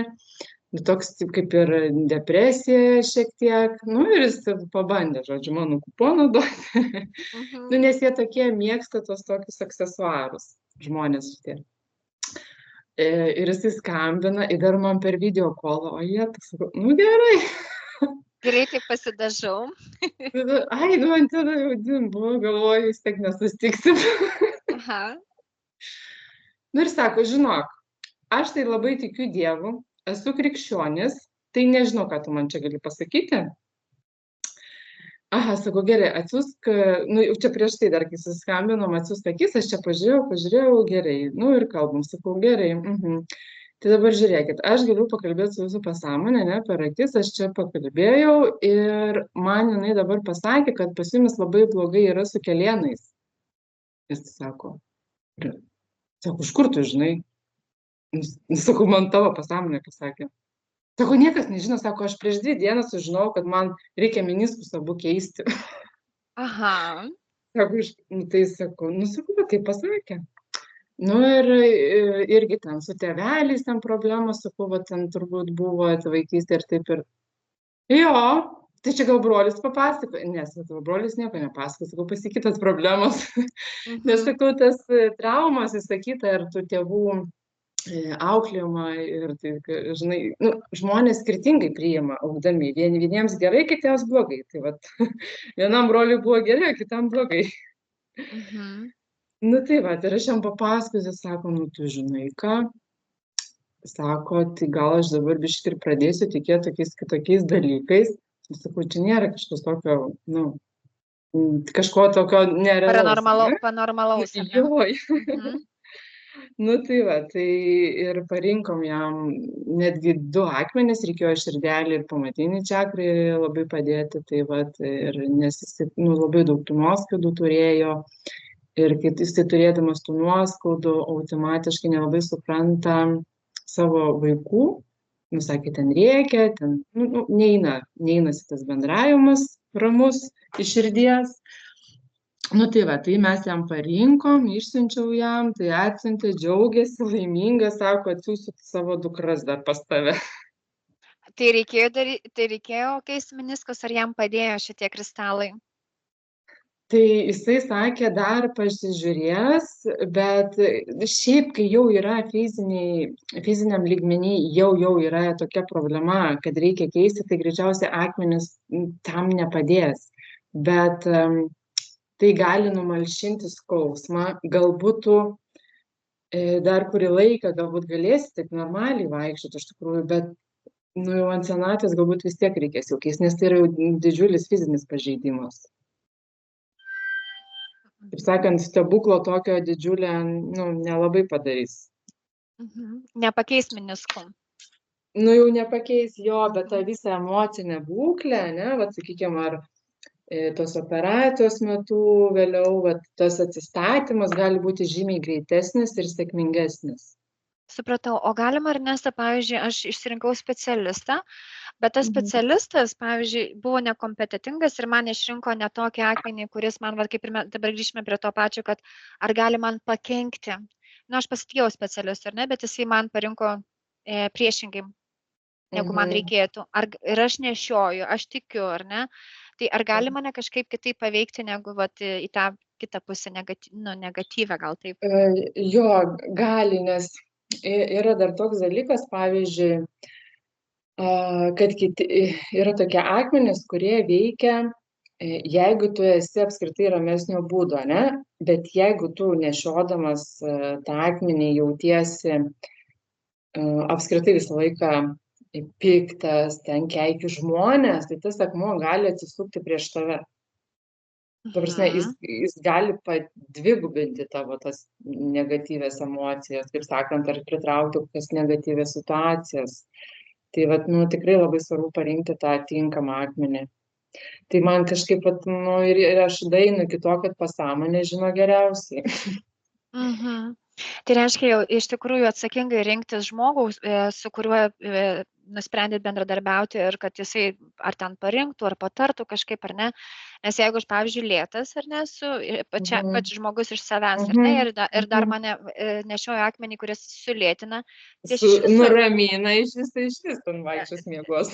Toks kaip ir depresija šiek tiek. Ir jis pabandė, žodžiu, mano kuponą duoti. Nes jie tokie mėgsta tos tokius aksesuarus, žmonės šitie. Ir jisai skambina, ir dar man per video kolą, o jie, gerai. Greitai pasidažau. Man tada jau buvo, galvoju, vis tiek nesustiksim. Ir sako, žinok, aš tai labai tikiu Dievu, esu krikščionis, tai nežinau, ką tu man čia gali pasakyti. Sako, gerai, atsiusk, čia prieš tai dar, kai suskambinom, atsiusk akis, aš čia pažiūrėjau, gerai, ir kalbam, sakau, gerai. Tai dabar žiūrėkit, aš galiu pakalbėti su jūsų pasąmonė, per akis, aš čia pakalbėjau ir man jinai dabar pasakė, kad pas jumis labai blogai yra su kelienais. Jis sako, iš kur tu žinai? Sakau, man tavo pasąmonė pasakė. Sako, niekas nežino, sako, aš prieš 2 dienas sužinojau, kad man reikia meniskus abu keisti. Aha. Sako, tai sakau, sakau, bet tai pasakė. Ir irgi ten su tėveliais ten problemos, sakau, va ten turbūt buvo vaikystė ir taip ir. Jo, tai čia gal brolis papasakoja, nes brolis nieko nepasakoja, sakau, pasikitas problemos. Nes sakau, tas traumas įsakyta ir tų tėvų auklėjimą ir tai, žinai, žmonės skirtingai priima augdami. Vieniems gerai, kitiems blogai. Tai vat, vienam broliui buvo gerai, o kitam blogai. Tai va, ir aš jam papasakosiu, sako, tu žinai ką, sako, tai gal aš dabar biškį ir pradėsiu tikėti tokiais kitokiais dalykais. Sakau, čia nėra kažkas tokio, kažko tokio nerealaus. Paranormalaus. Jo. Tai va, tai ir parinkom jam netgi 2 akmenis, reikėjo širdelį ir pamatinį čakrą labai padėti, tai va, ir nes jis labai daug tų nuoskaudų turėjo ir kai jis turėdamas tų nuoskaudų automatiškai nelabai supranta savo vaikų, sakė, ten rėkia, ten neeinasi tas bendravimas ramus iš širdies. Tai va, tai mes jam parinkom, išsiunčiau jam, tai atsiuntė, džiaugiasi, laimingas, sako, atsiųsiu savo dukras dar pas tave. Tai reikėjo keisti meniskus, ar jam padėjo šitie kristalai? Tai jisai sakė, dar pasižiūrės, bet šiaip, kai jau yra fiziniam lygmenį, jau yra tokia problema, kad reikia keisti, tai greičiausiai akmenys tam nepadės. Bet tai gali numalšinti skausmą, galbūt tu dar kurį laiką galbūt galėsi taip normaliai vaikščioti iš tikrųjų, bet jau ant senatvės galbūt vis tiek reikės jau keisti, nes tai yra jau didžiulis fizinis pažeidimas. Taip sakant, stebuklo tokio didžiulio nelabai padarys. Nepakeis meniskų. Jau nepakeis jo, bet tą visą emocinę būklę, vat sakykime, ar tos operacijos metu vėliau, tas atsistatymas gali būti žymiai greitesnis ir sėkmingesnis. Supratau, o galima, Ernesta, pavyzdžiui, aš išsirinkau specialistą, bet tas specialistas, pavyzdžiui, buvo nekompetitingas ir man išrinko ne tokį akmenį, kuris man, kaip ir dabar grįžime prie to pačio, kad ar gali man pakenkti. Aš pasitikėjau specialistą, ar ne, bet jisai man parinko priešingai, negu man reikėtų. Ir aš nešioju, aš tikiu, ar ne? Tai ar gali mane kažkaip kitaip paveikti, negu į tą kitą pusę negatyvę, gal taip? Jo, gali, nes yra dar toks dalykas, pavyzdžiui, kad yra tokie akmenys, kurie veikia, jeigu tu esi apskritai ramesnio būdo, ne? Bet jeigu tu nešiodamas tą akmenį jautiesi apskritai visą laiką piktas, ten keikiu žmonės, tai tas akmuo gali atsisukti prieš tave. Ta prasme, jis gali padvigubinti tavo tas negatyvias emocijas, kaip sakant, ar pritraukti kokias negatyvias situacijas. Tai tikrai labai svarbu parinkti tą tinkamą akmenį. Tai man kažkaip, ir aš daeinu iki to, kad pasąmonė žino geriausiai. Tai reiškia jau iš tikrųjų atsakingai rinktis žmogaus, su kuriuo nusprendėt bendradarbiauti ir kad jisai ar ten parinktų, ar patartų kažkaip, ar ne. Nes jeigu aš, pavyzdžiui, lėtas, ar ne, pats žmogus iš savęs, ar ne, ir dar mane nešioja akmenį, kuris sulėtina. Nuramina iš vis ten vaikščios miegos.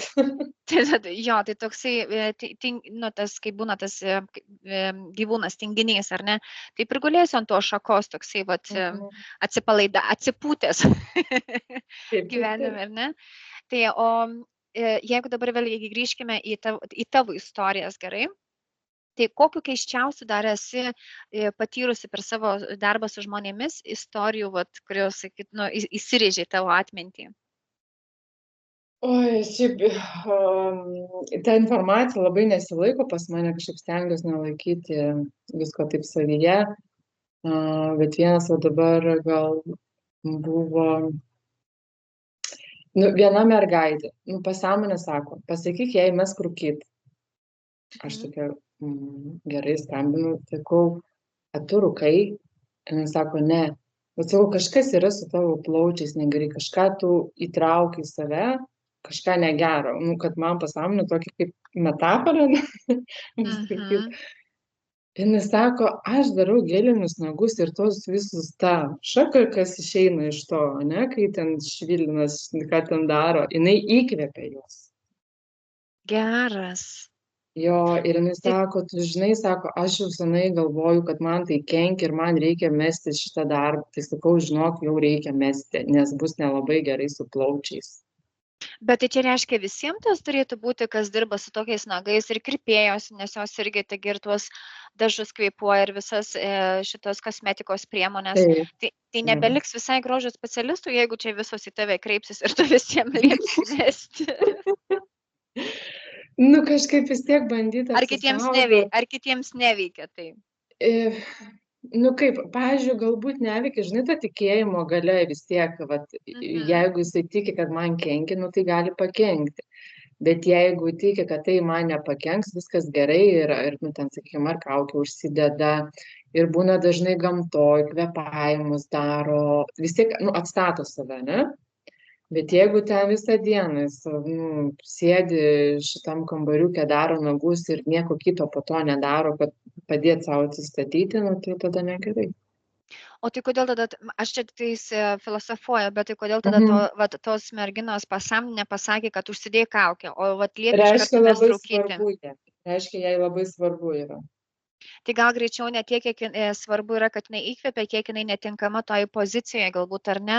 Jo, tai toksai, tas, kai būna tas gyvūnas tinginys, ar ne, taip ir gulėsiu ant to šakos, toksai, atsipūtęs gyvenime, ar ne. Tai, o jeigu dabar vėlgi grįžkime į tavo istorijas, gerai, tai kokiu keisčiausiu dar esi patyrusi per savo darbą su žmonėmis istorijų, kurios, įsirėžė tavo atmintį? Oi, šiaip, ta informacija labai nesilaiko pas mane, kažkaip stengiuosi nelaikyti visko taip savyje, bet vienas dabar gal buvo, viena mergaitė, pasąmonė sako, pasakyk jai mesk rūkyt. Aš tokia, gerai skambinu, sakau, tu rūkai? Ir jis sako, ne. Bet sakau, kažkas yra su tavo plaučiais negerai, kažką tu įtrauki į save, kažką negero. Nu, kad man pasąmonė tokį kaip metaforą, pasakyt. Mhm. Jinai sako, aš darau gelinius nagus ir tos visus tą šaką, kas išeina iš to, ne, kai ten švilinas, ką ten daro, jinai įkvepia juos. Geras. Jo, ir jinai Tai sako, tu žinai, sako, aš jau senai galvoju, kad man tai kenkia ir man reikia mesti šitą darbą. Tai sakau, žinok, jau reikia mesti, nes bus nelabai gerai su plaučiais. Bet tai čia reiškia visiems tas turėtų būti, kas dirba su tokiais nagais ir kirpėjos, nes jos irgi taigi ir tuos dažus kvėpuoja ir visas šitos kosmetikos priemonės. Taip. Tai nebeliks visai grožio specialistų, jeigu čia visos į tave kreipsis ir tu visiems liepsi mesti. Nu, kažkaip vis tiek bandyti Ar apsisaugot. kitiems neveikia tai? Nu kaip, pavyzdžiui, galbūt neveikia, žinai, ta tikėjimo galia vis tiek, vat, jeigu jisai tiki, kad man kenkia, nu tai gali pakenkti. Bet jeigu tiki, kad tai man nepakenks, viskas gerai ir nu ten, sakykime, ar kaukė užsideda ir būna dažnai gamtoj, kvėpavimus daro, vis tiek, nu, atstato save, ne? Bet jeigu ten visą dieną jis, nu, sėdi šitam kambariuke, daro nagus ir nieko kito po to nedaro, kad padėti savo atsistatyti, nu, tai tada negerai. O tai kodėl tada, aš čia tiktais filosofuoju, bet tai kodėl tada tos merginos pasąmonė nepasakė, kad užsidėjai kaukę, o liepė iš Reiškia karto mes labai rūkyti. svarbu jai. Reiškia, jai labai svarbu yra. Tai gal greičiau ne tiek, kiek svarbu yra, kad jinai įkvepia, kiek jinai netinkama toj pozicijoje, galbūt ar ne,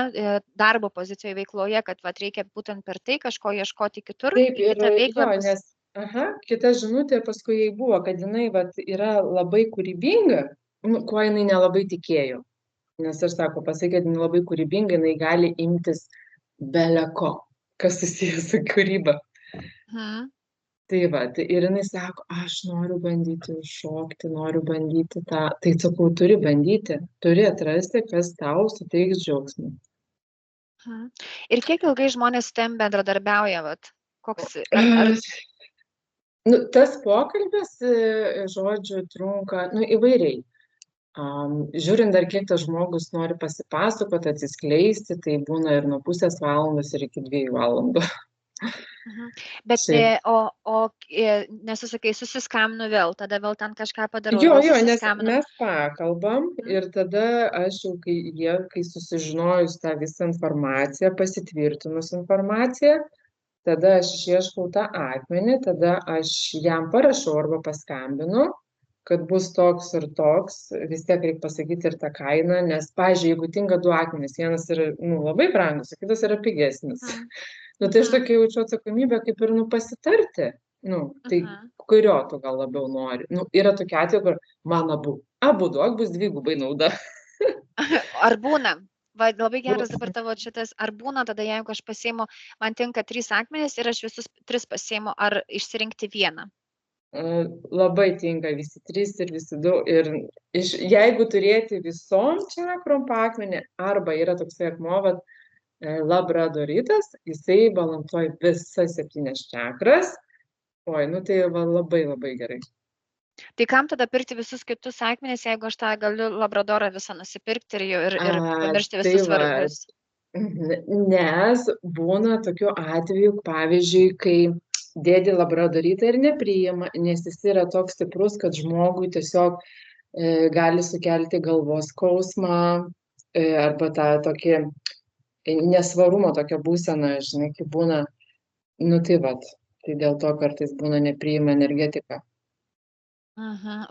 darbo pozicijoje veikloje, kad vat, reikia būtent per tai kažko ieškoti kitur, Taip, į kitą veiklą. jo, nes, kita žinutė paskui jai buvo, kad jinai vat, yra labai kūrybinga, nu, kuo jinai nelabai tikėjo. Nes aš sako, pasakė, kad jinai labai kūrybinga, jinai gali imtis beleko, kas susijęs su kūryba. Tai va, ir jinai sako, aš noriu bandyti šokti, noriu bandyti tą. Tai sakau, turi bandyti, turi atrasti, kas tau suteiks džiaugsmą. Ir kiek ilgai žmonės su tavim bendradarbiauja, vat? Koks, Nu, tas pokalbis, žodžiu, trunka, nu, įvairiai. Žiūrint dar, kiek tas žmogus nori pasipasakoti, atsiskleisti, tai būna ir nuo pusės valandos ir iki 2 valandų. Bet, nesusakai, susiskambinu vėl, tada vėl ten kažką padarau. Jo, nes mes pakalbam ir tada aš jau, kai susižinojus tą visą informaciją, pasitvirtinus informaciją, tada aš išieškau tą akmenį, tada aš jam parašau arba paskambinu, kad bus toks ir toks, vis tiek reikia pasakyti ir tą kainą, nes, pavyzdžiui, jeigu tinka 2 akmenys, vienas yra labai brangus, o kitas yra pigesnis. Nu, tai aš tokia jaučiu atsakomybę kaip ir, pasitarti. Nu, tai kurio tu gal labiau nori. Nu, yra tokia atveju, kur man abu duok, bus dvigubai nauda. Ar būna? Va, labai geras dabar tavo šitas, ar būna tada, jeigu aš pasiimu, man tinka 3 akmenys ir aš visus 3 pasiimu, ar išsirinkti vieną? Labai tinka visi 3 ir visi 2. Ir jeigu turėti visom čakrom akmenį, arba yra toksai akmuo, labradoritas, jisai balansuoja visas 7 čakras. Oi, nu tai va, labai labai gerai. Tai kam tada pirkti visus kitus akmenis, jeigu aš tą galiu labradorą visą nusipirkti ir pamiršti visus svarbius? Nes būna tokiu atveju, pavyzdžiui, kai dėdi labradoritą ir nepriima, nes jis yra toks stiprus, kad žmogui tiesiog gali sukelti galvos skausmą arba tą tokį nesvarumo tokia būsena, žinai, kaip būna, nu tai vat, tai dėl to kartais būna nepriima energetika.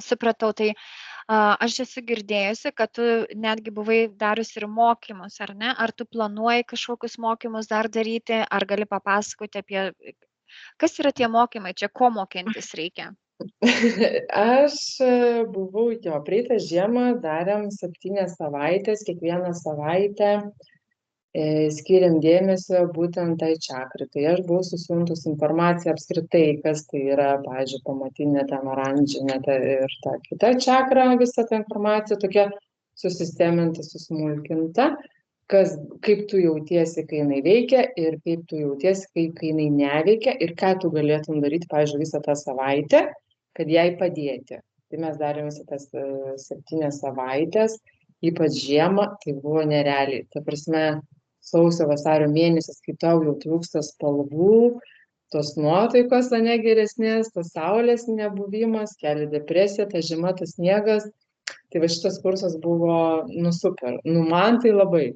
Supratau, tai aš esu girdėjusi, kad tu netgi buvai dariusi ir mokymus, ar ne? Ar tu planuoji kažkokius mokymus dar daryti, ar gali papasakoti apie, kas yra tie mokymai, čia ko mokintis reikia? Aš buvau, praeitą žiemą darėm 7 savaitės, kiekvieną savaitę skiriam dėmesio būtent tai čakrai. Tai aš buvau susiuntus informaciją apskritai, kas tai yra, pavyzdžiui, pamatinė ten oranžinė ir ta kita čakra, visa ta informacija tokia susisteminta, susmulkinta, kaip tu jautiesi, kai jinai veikia ir kaip tu jautiesi, kai jinai neveikia ir ką tu galėtum daryti, pavyzdžiui, visą tą savaitę, kad jai padėti. Tai mes darėm visą tas 7 savaitės ypač žiemą, tai buvo nerealiai. Ta prasme, sausio vasario mėnesis, kai tau jau trūksta spalvų, tos nuotaikos, ane, geresnės, tos saulės nebuvimas, kelia depresiją, ta žiema, tas sniegas. Tai va šitas kursas buvo, nu, super. Nu, man tai labai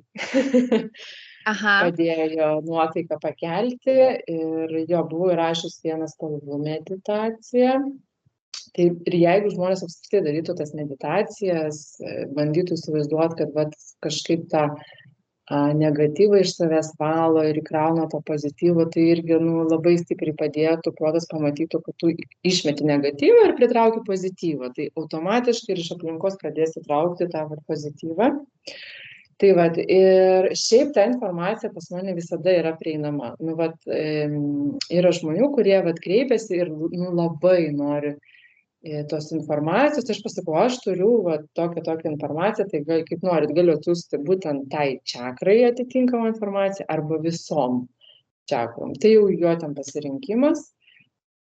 Aha. padėjo nuotaiką pakelti ir jo buvau įrašius vieną spalvų meditaciją. Tai ir jeigu žmonės apskritai darytų tas meditacijas, bandytų įsivaizduoti, kad vat, kažkaip tą negatyvą iš savęs valo ir įkrauna to pozityvo, tai irgi nu, labai stipriai padėtų, protas pamatytų, kad tu išmeti negatyvą ir pritrauki pozityvą. Tai automatiškai ir iš aplinkos pradėsi traukti tą vat, pozityvą. Tai vat, ir šiaip ta informacija pas mane visada yra prieinama. Nu, vat, yra žmonių, kurie vat, kreipiasi ir nu, labai nori tos informacijos, aš pasakau, aš turiu va, tokią informaciją, tai kaip norit, galiu atsiųsti būtent tai čakrai atitinkamą informaciją arba visom čakrom. Tai jau jo ten pasirinkimas.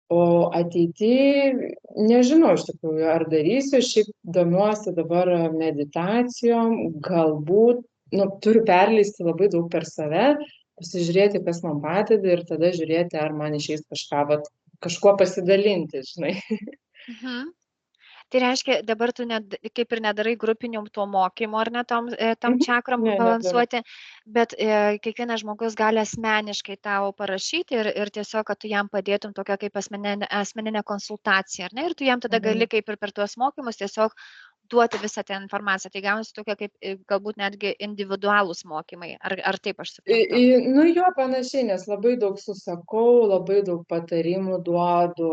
O ateityje, nežinau iš tikrųjų, ar darysiu, šiaip domiuosi dabar meditacijom, galbūt, nu, turiu perleisti labai daug per save, pasižiūrėti, kas man padeda ir tada žiūrėti, ar man išeis kažkuo pasidalinti, žinai. Mhm. Tai reiškia, dabar tu kaip ir nedarai grupinių to mokymo, ar ne, tom čakrom balansuoti, bet kiekvienas žmogus gali asmeniškai tau parašyti ir tiesiog, kad tu jam padėtum tokia kaip asmeninė konsultacija, ar ne, ir tu jam tada gali kaip ir per tuos mokymus tiesiog duoti visą tą informaciją. Tai gaunasi tokia kaip galbūt netgi individualūs mokymai. Ar taip aš suprantu? Nu jo, panašiai, nes labai daug susakau, labai daug patarimų duodu,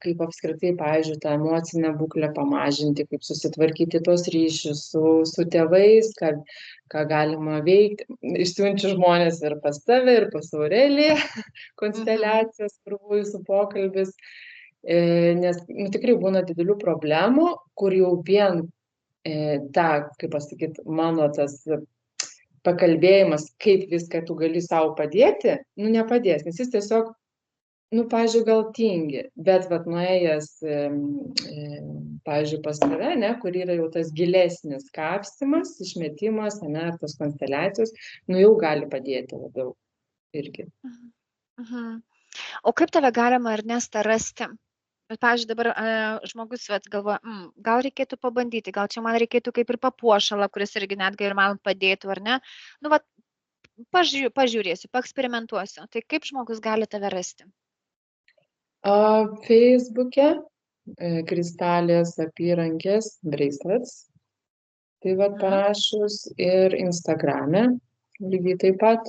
kaip apskritai, pavyzdžiui, tą emocinę būklę pamažinti, kaip susitvarkyti tos ryšius su tėvais, ką galima veikti. Išsiunčiu žmonės ir pas tave, ir pas Aureliją, konsteliacijos, kur buvo jūsų pokalbis. Nes nu, tikrai būna didelių problemų, kur jau vien kaip pasakyti, mano tas pakalbėjimas, kaip viską tu gali savo padėti, nu nepadės, nes jis tiesiog, nu, pavyzdžiui, gal tingi, bet vat nuėjęs, pavyzdžiui, pas tave, ne, kur yra jau tas gilesnis kapstymas, išmetimas, ne, ar tos konsteliacijos, nu jau gali padėti labiau irgi. O kaip tave galima, Ernesta, rasti? Pavyzdžiui, dabar žmogus galvoja, gal reikėtų pabandyti, gal čia man reikėtų kaip ir papuošalą, kuris irgi netgi ir man padėtų, ar ne? Nu, vat, pažiūrėsiu, paeksperimentuosiu. Tai kaip žmogus gali tave rasti? Facebook'e kristalės apyrankės bracelets. Tai vat parašus ir Instagram'e lygiai taip pat.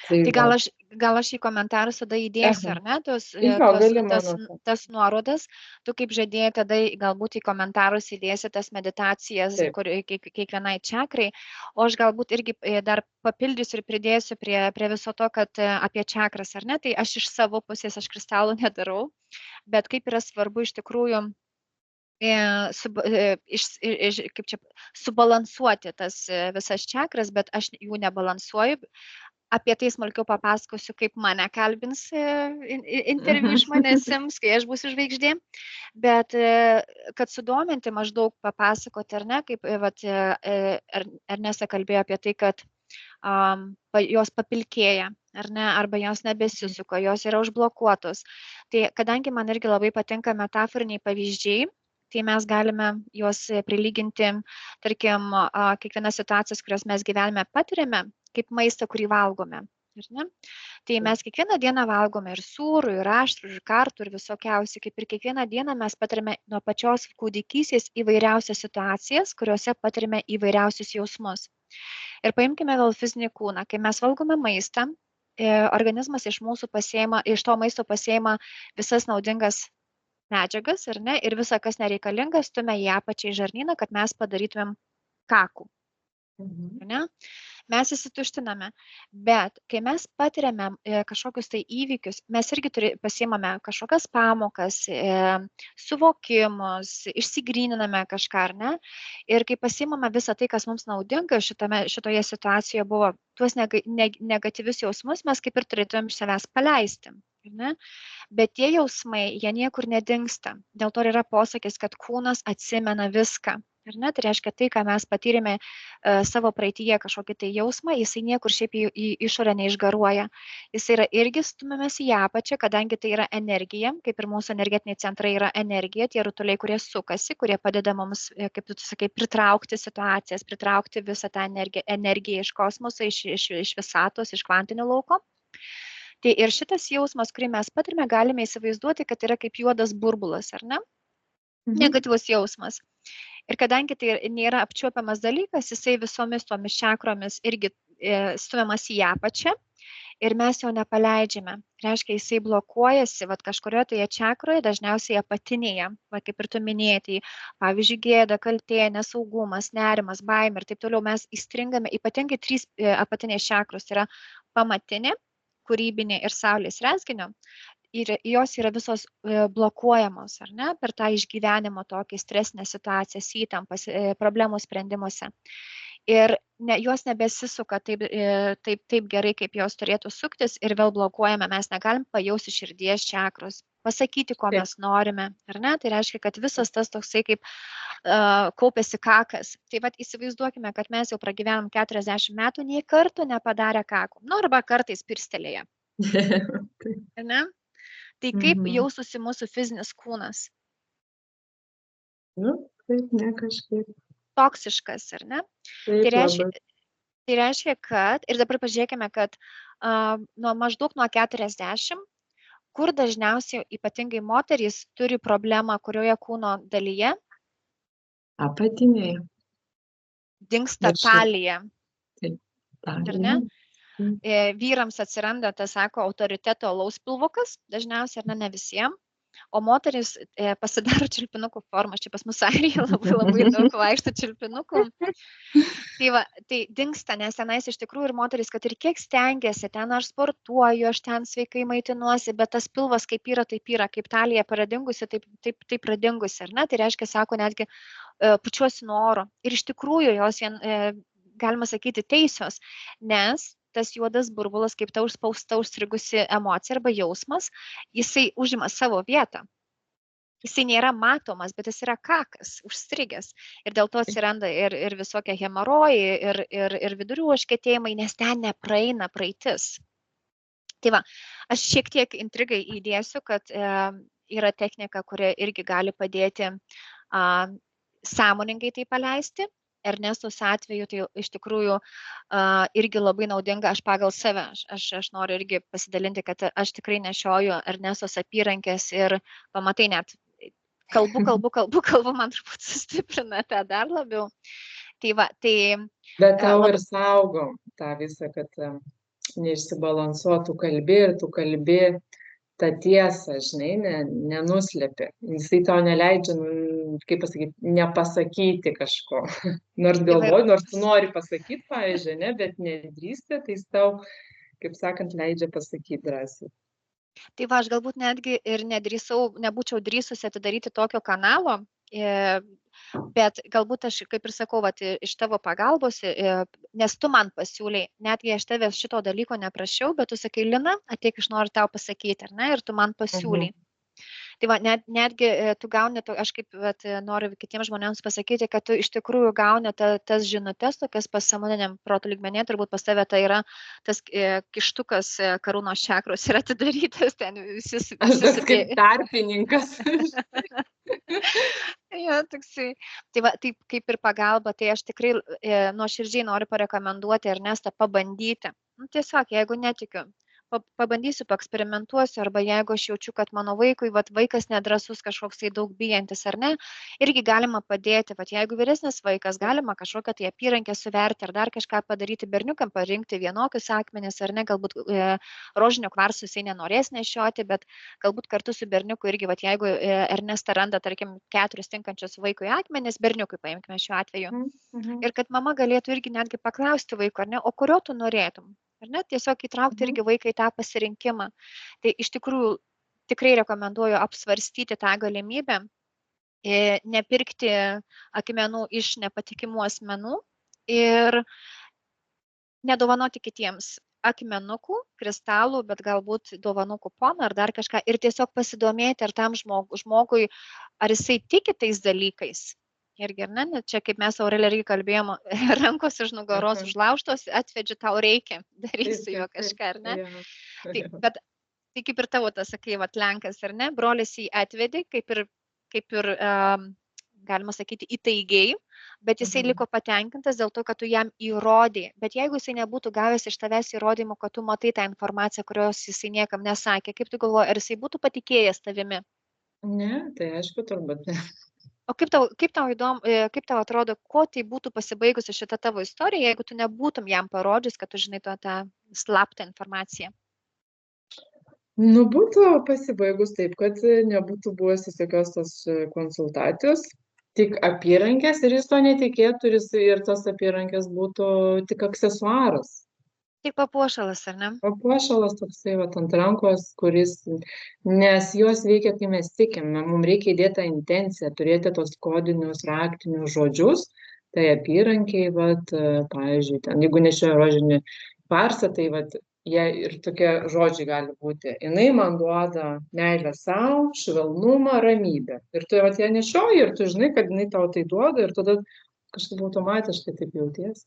Tai gal aš į komentarus tada įdėsiu, ar ne, tas nuorodas, tu kaip žadėjai, tada galbūt į komentarus įdėsi tas meditacijas kiekvienai čakrai, o aš galbūt irgi dar papildysiu ir pridėsiu prie viso to, kad apie čakras, ar ne, tai aš iš savo pusės, aš kristalų nedarau, bet kaip yra svarbu iš tikrųjų subalansuoti tas visas čakras, bet aš jų nebalansuoju. Apie tai smulkiau papasakosiu, kaip mane kalbins interviu iš manęs sims, kai aš būsiu žvaigždė. Bet kad sudominti maždaug papasakoti, ar ne, kaip Ernesta kalbėjo apie tai, kad jos papilkėja, ar ne, arba jos nebesisuka, jos yra užblokuotos. Tai kadangi man irgi labai patinka metaforiniai pavyzdžiai, tai mes galime juos prilyginti, tarkim, kiekvienas situacijas, kurias mes gyvenime patiriame, kaip maistą, kurį valgome. Tai mes kiekvieną dieną valgome ir sūrų, ir aštrų, ir kartų, ir visokiausiai. Kaip ir kiekvieną dieną mes patirime nuo pačios kūdikystės įvairiausias situacijas, kuriuose patirime įvairiausius jausmus. Ir paimkime gal fizinį kūną. Kai mes valgome maistą, organizmas iš to maisto pasiima visas naudingas medžiagas, ar ne, ir visa, kas nereikalinga, stumia į apačią į žarnyną, kad mes padarytumėm kakų. Ne? Mes įsituštiname, bet kai mes patiriame kažkokius tai įvykius, mes irgi pasiimame kažkokias pamokas, suvokimus, išsigryniname kažką, ar ne? Ir kai pasiimame visą tai, kas mums naudinga šitoje situacijoje buvo, tuos negatyvius jausmus mes kaip ir turėtumėm iš savęs paleisti. Ne? Bet tie jausmai, jie niekur nedingsta. Dėl to yra posakis, kad kūnas atsimena viską. ar ne? Tai reiškia tai, ką mes patyrėme savo praeityje kažkokį tai jausmą, jisai niekur šiaip į išorę neišgaruoja. Jisai yra irgi stumiamas į apačią, kadangi tai yra energija, kaip ir mūsų energetiniai centrai yra energija, tie rutuliai, kurie sukasi, kurie padeda mums, kaip tu sakai, pritraukti situacijas, pritraukti visą tą energiją iš kosmoso, iš visatos, iš kvantinio lauko. Tai ir šitas jausmas, kurį mes patirime, galime įsivaizduoti, kad yra kaip juodas burbulas, ar ne? Negatyvus jausmas. Ir kadangi tai nėra apčiuopiamas dalykas, jisai visomis tomis čakromis irgi stumiamas į apačią ir mes jo nepaleidžiame. Reiškia, jisai blokuojasi, kažkurioje toje čakroje, dažniausiai apatinėje, kaip ir tu minėjai, tai pavyzdžiui, gėda, kaltė, nesaugumas, nerimas, baimė ir taip toliau mes įstringame, ypatingai 3 apatinės čakros, tai yra pamatinė, kūrybinė ir saulės rezginio. Ir jos yra visos blokuojamos, ar ne, per tą išgyvenimo tokį stresinę situaciją, įtampas, problemų sprendimuose. Ir jos nebesisuka taip gerai, kaip jos turėtų suktis ir vėl blokuojame, mes negalim pajausti širdies čakros, pasakyti, ko mes norime, ar ne, tai reiškia, kad visas tas toksai kaip kaupėsi kakas. Tai įsivaizduokime, kad mes jau pragyvenom 40 metų, nei kartų nepadarę kakų, arba kartais pirstelėję. Ne? Tai kaip jaustųsi mūsų fizinis kūnas? Taip, ne kažkaip. Toksiškas, ar ne? Tai reiškia, kad, ir dabar pažiūrėkime, kad maždaug nuo 40, kur dažniausiai ypatingai moterys turi problemą, kurioje kūno dalyje? Apatinėje. Dingsta talija. Taip, ar ne? Vyrams atsiranda, tas sako, autoriteto alaus pilvukas, dažniausiai, ar ne visiems, o moteris pasidaro čiulpinukų formą, čia pas mus Airijoje labai daug vaikšto čiulpinukų. Tai dingsta, nes tenais iš tikrųjų ir moteris, kad ir kiek stengiasi, ten aš sportuoju, aš ten sveikai maitinuosi, bet tas pilvas kaip yra, kaip talija pradingusi, taip pradingusi, ar ne? Tai reiškia, sako, netgi pučiuosi nuo oro. Ir iš tikrųjų jos, galima sakyti, teisios, nes tas juodas burbulas, kaip ta užspausta, užstrigusi emocija arba jausmas, jisai užima savo vietą. Jisai nėra matomas, bet jis yra kakas, užstrigęs. Ir dėl to atsiranda ir visokie hemorojai, ir vidurių užkietėjimai, nes ten nepraeina praeitis. Tai va, aš šiek tiek intrigai įdėsiu, kad yra technika, kuri irgi gali padėti sąmoningai tai paleisti. Ernestos atveju tai iš tikrųjų irgi labai naudinga, aš pagal save, aš noriu irgi pasidalinti, kad aš tikrai nešioju Ernestos apyrankės ir pamatai net kalbu, man turbūt sustiprina tą dar labiau. Tai va, tai... Bet tau ir saugom tą visą, kad neišsibalansuotų kalbi ir tu kalbi tą tiesą, žinai, nenuslėpi. Jisai tau neleidžia, kaip pasakyti, nepasakyti kažko. Nors galvoju, nors tu nori pasakyti, pavyzdžiui, ne, bet nedrįsti, tai jis tau, kaip sakant, leidžia pasakyti drąsiai. Tai va, aš galbūt netgi ir nebūčiau drįsusi atidaryti tokio kanalo, bet galbūt aš, kaip ir sakau, iš tavo pagalbos, nes tu man pasiūlei, netgi aš tavęs šito dalyko neprašiau, bet tu sakai, Lina, ateik, aš noriu tau pasakyti, ar ne, ir tu man pasiūlei. Tai va, netgi tu gauni, aš kaip noriu kitiems žmonėms pasakyti, kad tu iš tikrųjų gauni tas žinutes, tokias pasąmoniniam proto lygmenyje, turbūt pas tave tai yra tas kištukas karūnos čakros yra atidarytas, ten visi kaip tarpininkas. Jo, toksai. Tai va, taip kaip ir pagalba, tai aš tikrai nuoširdžiai noriu parekomenduoti Ernestą pabandyti. Tiesiog, jeigu netikiu, pabandysiu, paeksperimentuosiu, arba jeigu aš jaučiu, kad mano vaikui, vaikas nedrąsus, kažkoks tai daug bijantis ar ne, irgi galima padėti, jeigu vyresnis vaikas, galima kažkokią tai apyrankę suverti ar dar kažką padaryti, berniukam parinkti vienokius akmenis ar ne, galbūt rožinio kvarso jisai nenorės nešioti, bet galbūt kartu su berniuku irgi, jeigu Ernesta randa, tarkim, 4 tinkančius vaikui akmenis, berniukui paimkime šiuo atveju, ir kad mama galėtų irgi netgi paklausti vaiko, ar ne, o kurio tu norėtum? Ar ne, tiesiog įtraukti irgi vaiką į tą pasirinkimą. Tai iš tikrųjų tikrai rekomenduoju apsvarstyti tą galimybę, nepirkti akmenų iš nepatikimų asmenų ir nedovanoti kitiems akmenukų, kristalų, bet galbūt dovanų kuponą ar dar kažką ir tiesiog pasidomėti, ar tam žmogui, ar jisai tiki tais dalykais. irgi, ar ne? Net čia, kaip mes Aurelija irgi kalbėjom, rankos už nugaros Aha. užlaužtos, atvedžiu, tau reikia, Taip, darysiu jo taip, taip. kažką, ar ne? Jo. Tai, Jo. bet, tai kaip ir tavo tas, sakai, vat, Lenkas, ar ne? Brolis jį atvedė, kaip ir galima sakyti, įtaigiai, bet jisai Mhm. liko patenkintas dėl to, kad tu jam įrodai. Bet jeigu jisai nebūtų gavęs iš tavęs įrodymų, kad tu matai tą informaciją, kurios jisai niekam nesakė, kaip tu galvoji, ar jisai būtų patikėjęs tavimi? Ne, tai aišku, turbūt ne. O kaip tau atrodo, kuo tai būtų pasibaigusi šita tavo istorija, jeigu tu nebūtum jam parodžius, kad tu žinai tą slaptą informaciją? Nu, būtų pasibaigus taip, kad nebūtų buvusios jokios tos konsultacijos, tik apyrankės ir jis to netikėtų ir tos apyrankės būtų tik aksesuaras. Tik papuošalas, ar ne? Papuošalas toksai vat ant rankos, nes jos veikia, kai mes tikime, mums reikia įdėti tą intenciją, turėti tos kodinius raktinius žodžius, tai apyrankiai, pavyzdžiui, ten, jeigu nešioja rožinį parsą, tai jie ir tokie žodžiai gali būti. Jinai man duoda meilę sau, švelnumą, ramybę. Ir tu ją nešioji ir tu žinai, kad jinai tau tai duoda ir tada kažkaip automatiškai taip jauties.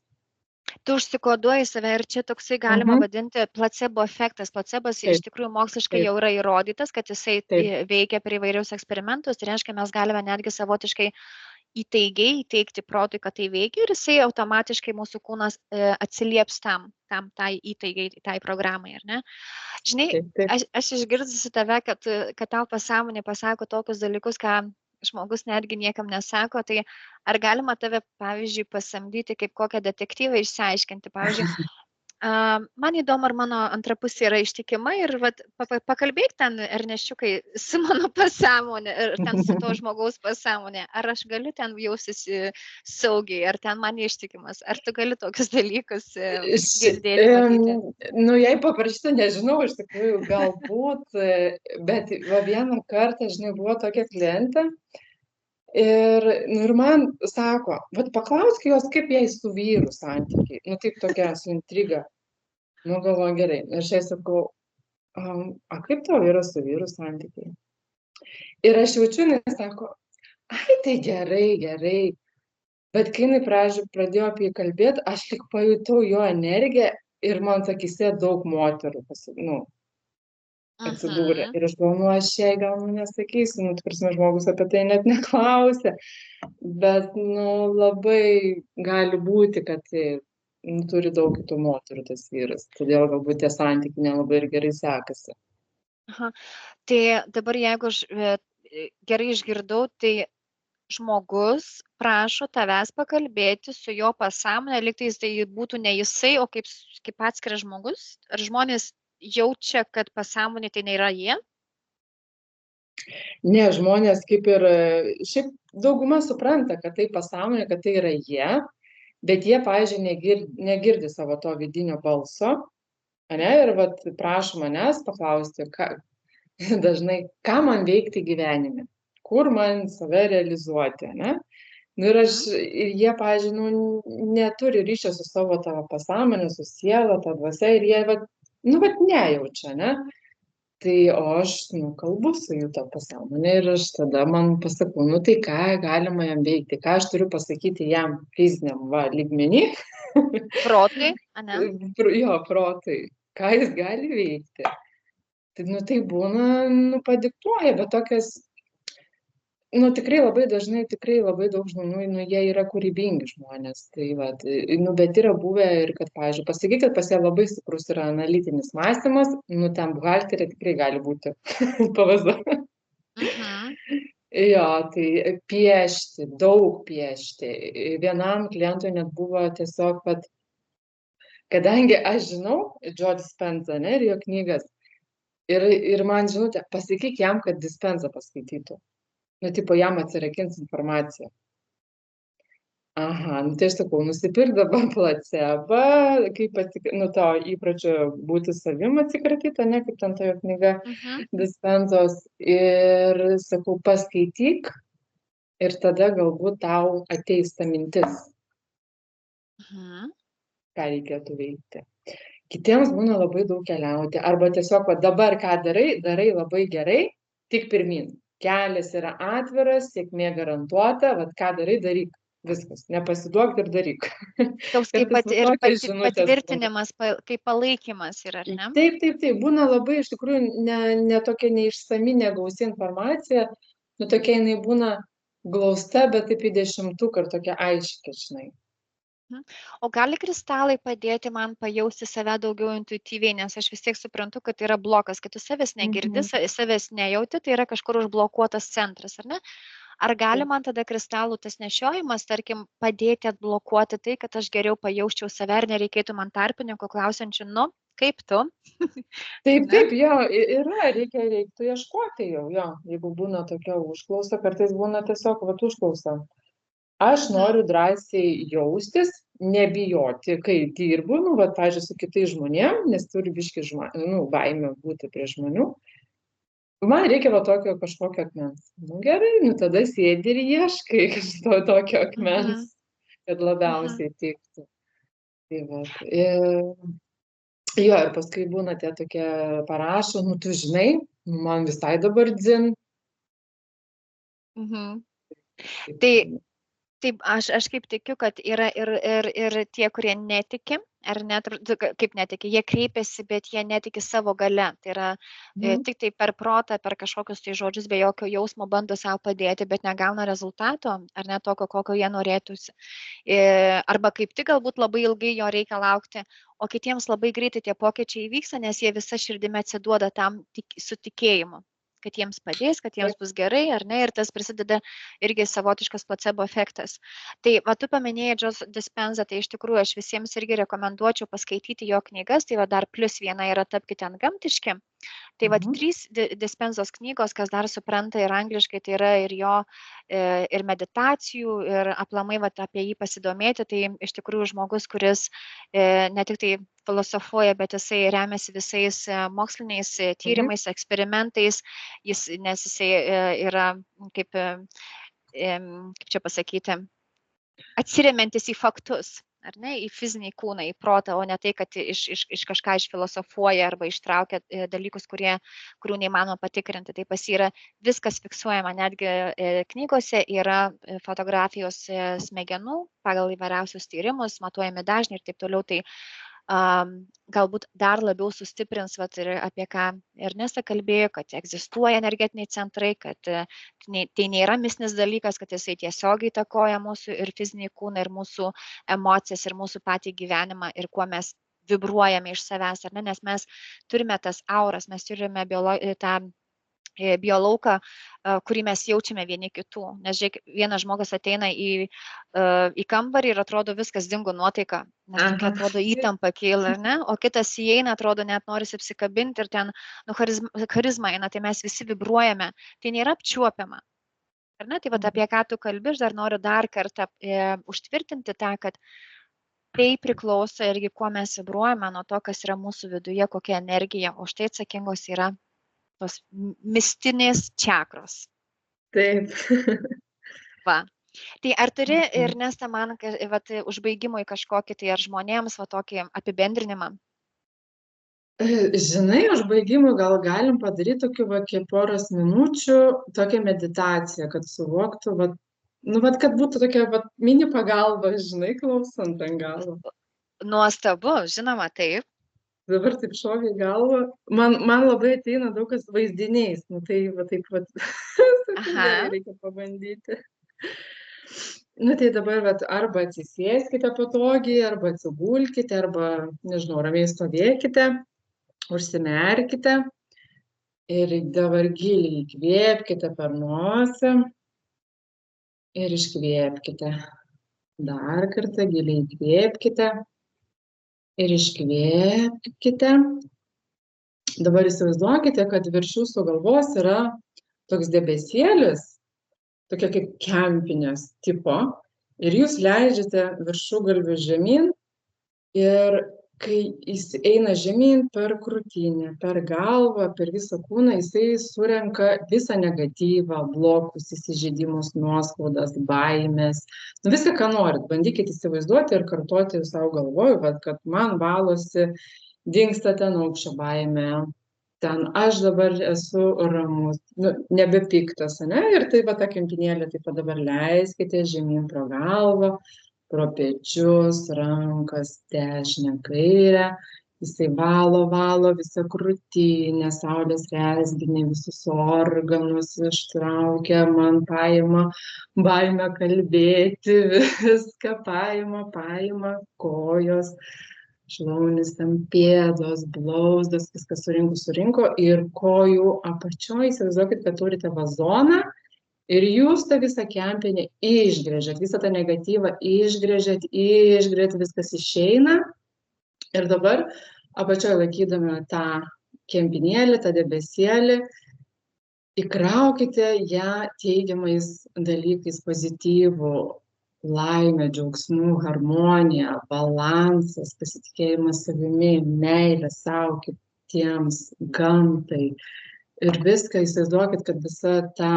Tu užsikoduoji save ir čia toksai galima vadinti placebo efektas. Placebas iš tikrųjų moksliškai jau yra įrodytas, kad jisai veikia per įvairius eksperimentus. Tai reiškia, mes galime netgi savotiškai įtaigiai įteikti protui, kad tai veikia ir jisai automatiškai mūsų kūnas atsilieps tai įtaigai, tai programai, ar ne? Žinai, aš išgirdusi tave, kad tau pasąmonė pasako tokius dalykus, ką žmogus netgi niekam nesako, tai ar galima tave, pavyzdžiui, pasamdyti kaip kokią detektyvą išsiaiškinti? Pavyzdžiui, man įdomu, ar mano antra pusė yra ištikima ir pakalbėk ten, Ernešiukai, su mano pasąmonė, ir ten su to žmogaus pasąmonė. Ar aš galiu ten jaustis saugiai, ar ten man ištikimas? Ar tu gali tokius dalykus girdėti, matyti? Nu, jei paprašytų, nežinau, iš tikrųjų, galbūt, bet vieną kartą, žinai, buvo tokia klientė ir man sako, paklausk jos, kaip jai su vyru santykiai. Nu, taip tokia su intriga. Nu, galvoju, gerai. Ir aš jai sakau, kaip tau yra su vyru santykiai? Ir aš jaučiu, nes sako, ai, tai gerai, gerai. Bet kai jinai pradėjo apie jį kalbėti, aš tik pajutau jo energiją ir man akyse daug moterų atsidūrė. Ir aš galvoju, aš jai gal nesakysiu, žmogus apie tai net neklausė. Bet, labai gali būti, kad turi daug kitų moterų tas vyras. Todėl galbūt tie santykiai nelabai ir gerai sekasi. Aha. Tai dabar, jeigu aš gerai išgirdau, tai žmogus prašo tavęs pakalbėti su jo pasąmonė, lygtais tai būtų ne jisai, o kaip atskiras žmogus? Ar žmonės jaučia, kad pasąmonė tai nėra jie? Ne, žmonės kaip ir, šiaip dauguma supranta, kad tai pasąmonė, kad tai yra jie, bet jie, pavyzdžiui, negirdi savo to vidinio balso, ne, ir prašo manęs paklausti, dažnai, ką man veikti gyvenime, kur man save realizuoti, ne? Ir jie, pavyzdžiui, neturi ryšio su savo tavo pasąmonė, su siela, ta dvasia, ir jie, nejaučia, ne? Tai o aš, kalbu su jų tą pasąmonę ir aš tada man pasakau, tai ką galima jam veikti, ką aš turiu pasakyti jam fiziniam lygmenį. Protui, ane? Jo, protui. Ką jis gali veikti. Tai būna, padiktuoja, bet tokias, tikrai labai dažnai, tikrai labai daug žmonių, jie yra kūrybingi žmonės. Tai bet yra buvę ir, kad, pavyzdžiui, pasakyti, kad pas ją labai stiprus yra analitinis mąstymas, ten buhalterė tikrai gali būti pavazda. Jo, tai piešti, daug piešti. Vienam klientui net buvo tiesiog, kadangi aš žinau Joe Dispenza, ne, ir jo knygas, ir man žinutė, pasakyk jam, kad Dispenza paskaitytų. Jam atsirakins informaciją. Aha, tai aš sakau, nusipirk dabar placebą, kaip to įpročio būti savim atsikratyti, ne, kaip ten tojo knyga Dispenzos, ir sakau, paskaityk, ir tada galbūt tau ateis ta mintis, ką reikėtų veikti. Kitiems būna labai daug keliauti, arba tiesiog dabar ką darai labai gerai, tik pirmin. kelias yra atviras, sėkmė garantuota, vat ką darai, daryk. Viskas, nepasiduok ir daryk. Toks kaip Kartais ir tokios žinutės būna. patvirtinimas, kaip palaikymas yra, ar ne? Taip, būna labai iš tikrųjų ne tokia neišsami, negausi informacija, nu tokia jinai būna glausta, bet taip į 10-tuką ir tokia aiški, žinai. O gali kristalai padėti man pajausti save daugiau intuityviai, nes aš vis tiek suprantu, kad tai yra blokas, kad tu savęs negirdi, savęs nejauti, tai yra kažkur užblokuotas centras, ar ne? Ar gali man tada kristalų tas nešiojimas, tarkim, padėti atblokuoti tai, kad aš geriau pajausčiau save ir nereikėtų man tarpininko klausiančių, nu, kaip tu? Taip, jo, yra, reiktų ieškoti jau, jo, jeigu būna tokia užklausa, kartais būna tiesiog vat užklausa. Aš noriu drąsiai jaustis, nebijoti, kai dirbu, nu, vat, pavyzdžiui, su kitais žmonėm, nes turi biški baimė būti prie žmonių. Man reikia va tokio kažkokio akmens. Nu gerai, nu tada sėdi ir ieškai tokio akmens, kad labiausiai tiktų. Tai vat. Jo, ir paskui būna tie tokie parašo, nu tu žinai, man visai dabar dzin. Taip, aš kaip tikiu, kad yra ir tie, kurie netiki, ar net, kaip netiki, jie kreipiasi, bet jie netiki savo gale. Tai yra tik tai per protą, per kažkokius tai žodžius, be jokio jausmo bando savo padėti, bet negauna rezultato, ar net tokio, kokio jie norėtųsi. Arba kaip tik galbūt labai ilgai jo reikia laukti, o kitiems labai greitai tie pokyčiai įvyksta, nes jie visa širdimi atsiduoda tam su tikėjimu, kad jiems padės, kad jiems bus gerai, ar ne, ir tas prisideda irgi savotiškas placebo efektas. Tai, va, tu paminėjai Joe Dispenza, tai iš tikrųjų aš visiems irgi rekomenduočiau paskaityti jo knygas, tai va dar plus viena yra Tapkite antgamtiški. Tai va 3 Dispenzos knygos, kas dar supranta ir angliškai, tai yra ir jo ir meditacijų, ir aplamai va, apie jį pasidomėti, tai iš tikrųjų žmogus, kuris ne tik tai filosofuoja, bet jisai remiasi visais moksliniais tyrimais, eksperimentais, nes jisai yra kaip čia pasakyti, atsiremiantis į faktus, ar ne, į fizinį kūną, į protą, o ne tai, kad iš kažką išfilosofuoja arba ištraukia dalykus, kurių neįmanoma patikrinti. Tai pas yra viskas fiksuojama, netgi knygose yra fotografijos smegenų pagal įvairiausius tyrimus, matuojami dažniai ir taip toliau. Tai galbūt dar labiau sustiprins, vat, ir apie ką Ernesta kalbėjo, kad egzistuoja energetiniai centrai, kad tai nėra mistinis dalykas, kad jisai tiesiogiai įtakoja mūsų ir fizinį kūną, ir mūsų emocijas, ir mūsų patį gyvenimą, ir kuo mes vibruojame iš savęs, ar ne, nes mes turime tas auras, mes turime tą biolauką, kurį mes jaučiame vieni kitų. Nes žiūrėk, vienas žmogus ateina į kambarį ir atrodo viskas dingo nuotaika, nes tokia atrodo įtampa kyla, ar ne? O kitas įeina, atrodo net norisi apsikabinti ir ten charizma eina, tai mes visi vibruojame. Tai nėra apčiuopiama. Ar ne? Tai vat, apie ką tu kalbi, aš dar noriu dar kartą užtvirtinti tą, kad tai priklauso irgi, kuo mes vibruojame, nuo to, kas yra mūsų viduje, kokia energija. Už tai atsakingos yra tos mistinės čakros. Taip. Va. Tai ar turi, Ernesta, man užbaigimui kažkokį, tai ar žmonėms va tokį apibendrinimą? Žinai, užbaigimui gal galim padaryti tokių va, poros minučių, tokią meditaciją, kad suvoktų, va, kad būtų tokia va, mini pagalba, žinai, klausant ant galo. Nuostabu, žinoma, taip. Dabar taip šovė į galvą. Man labai ateina daug kas vaizdiniais. Nu tai va taip va. Reikia pabandyti. Nu tai dabar va, arba atsisėskite patogiai, arba atsigulkite, arba, nežinau, ramiai stovėkite, užsimerkite. Ir dabar giliai įkvėpkite per nosį. Ir iškvėpkite. Dar kartą giliai įkvėpkite. Ir iškvėpkite. Dabar įsivaizduokite, kad virš jūsų galvos yra toks debesėlis, tokia kaip kempinės tipo, ir jūs leidžiate viršugalviu žemyn, ir kai jis eina žemyn per krūtinę, per galvą, per visą kūną, jisai surenka visą negatyvą, blokus, įsižeidimus, nuoskaudas, baimės, viską, ką norit. Bandykite įsivaizduoti ir kartoti savo galvoj, kad man valosi, dingsta ten aukščio baimė, ten aš dabar esu ramus, nebepiktas, ane? Ir tai va ta kempinėlė, taip pat dabar leiskite žemyn pro galvą, pro pečius, rankas, dešinę, kairę. Jisai valo visą krūtinę, saulės rezginį, visus organus ištraukia, man paima baimę kalbėti, viską paima, kojos, šlaunis, ten pėdos, blauzdos, viskas surinko ir kojų apačioj, įsivaizduokit, kad turite vazoną ir jūs tą visą kempinę išgręžiat, visą tą negatyvą išgręžiat, viskas išeina. Ir dabar apačioje laikydami tą kempinėlį, tą debesėlį, įkraukite ją teigiamais dalykais, pozityvų, laimę, džiaugsmų, harmoniją, balansas, pasitikėjimas savimi, meilė savo, kitiems, gamtai. Ir viską įsivaizduokit, kad visa ta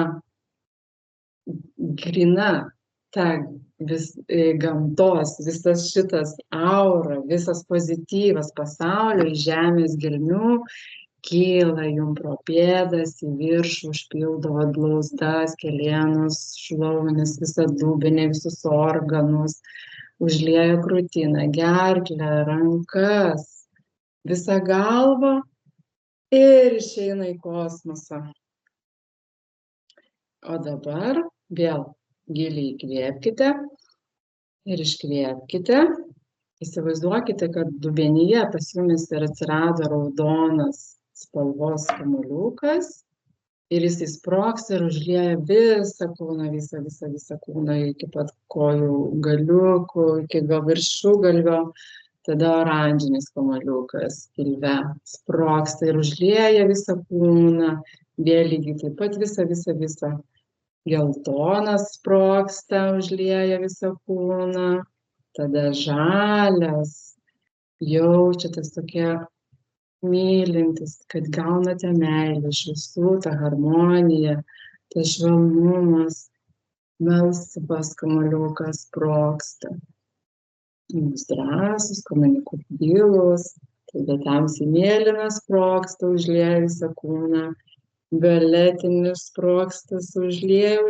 grina, ta gamtos, visas šitas aura, visas pozityvas pasaulio iš žemės gelmių kyla jum pro pėdas į viršų, užpildo blauzdas, kelienus, šlaunis, visą dubenį, visus organus, užlieja krūtinę, gerklę, rankas, visą galvą ir išeina į kosmosą. O dabar vėl giliai įkvėpkite ir iškvėpkite. Įsivaizduokite, kad dubenyje pas jumis ir atsirado raudonas spalvos kamuoliukas ir jis įsprogs ir užlieja visą kūną, visą kūną iki pat kojų galiukų, iki viršugalvio. Tada oranžinis kamuoliukas pilve sprogsta ir užlieja visą kūną, vėl lygiai taip pat visą. Geltonas sprogsta, užlieja visą kūną, tada žalias, jaučiatės tokie mylintis, kad gaunate meilę iš visų, tą harmoniją, tas švelnumas, melsvas kamuoliukas sprogsta. Jūs drąsūs, komunikabilūs, tada tamsiai mėlynas sprogsta, užlieja visą kūną. Violetinis sprogstas užlieja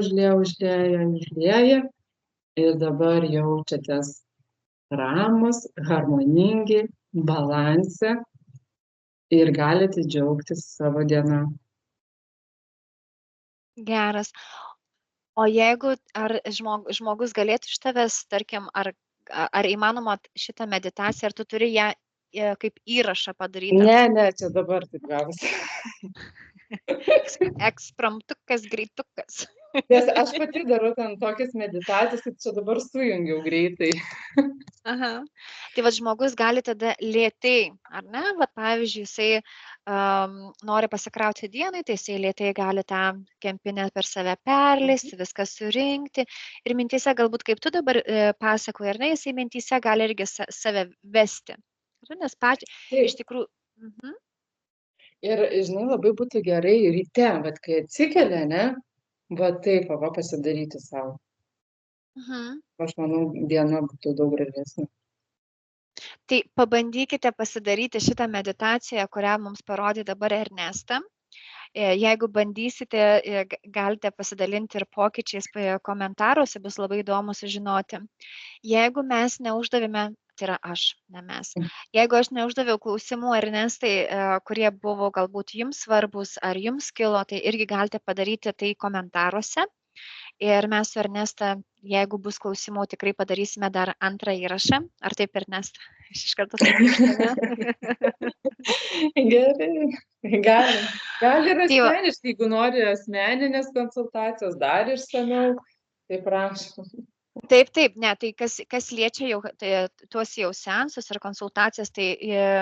ir dabar jaučiatės ramus, harmoningi, balanse ir galite džiaugtis savo diena. Geras. O jeigu ar žmogus galėtų iš tavęs, tarkim, ar įmanoma šitą meditaciją, ar tu turi ją kaip įrašą padaryti? Ne, čia dabar taip gavosi. Ekspromtukas, greitukas. Nes aš pati darau ten tokias meditacijas, kad čia dabar sujungiau greitai. Aha. Tai va žmogus gali tada lėtai, ar ne? Va pavyzdžiui, jisai nori pasikrauti dienai, tai jisai lėtai gali tą kempinę per save perleisti, viską surinkti. Ir mintyse, galbūt kaip tu dabar pasakoji, ar ne, jisai mintyse gali irgi save vesti. Nes pačiai iš tikrųjų. Ir, žinai, labai būtų gerai ryte, bet kai atsikelia, ne, va taip, va pasidaryti savo. Aš manau, diena būtų daug gražesnė. Tai pabandykite pasidaryti šitą meditaciją, kurią mums parodė dabar Ernesta. Jeigu bandysite, galite pasidalinti ir pokyčiais komentaruose, bus labai įdomu sužinoti. Jeigu mes neuždavėme, tai yra aš, ne mes. Jeigu aš neuždaviau klausimų Ernestai, kurie buvo galbūt jums svarbus ar jums kilo, tai irgi galite padaryti tai komentaruose. Ir mes su Ernesta, jeigu bus klausimų, tikrai padarysime dar antrą įrašą. Ar taip, Ernesta? Aš iš karto sakysiu. Gerai, gali ir asmeniškai, jeigu nori asmeninės konsultacijos dar išsamiau, tai prašom. Taip, ne, tai kas liečia jau tuos jau seansus ir konsultacijas, tai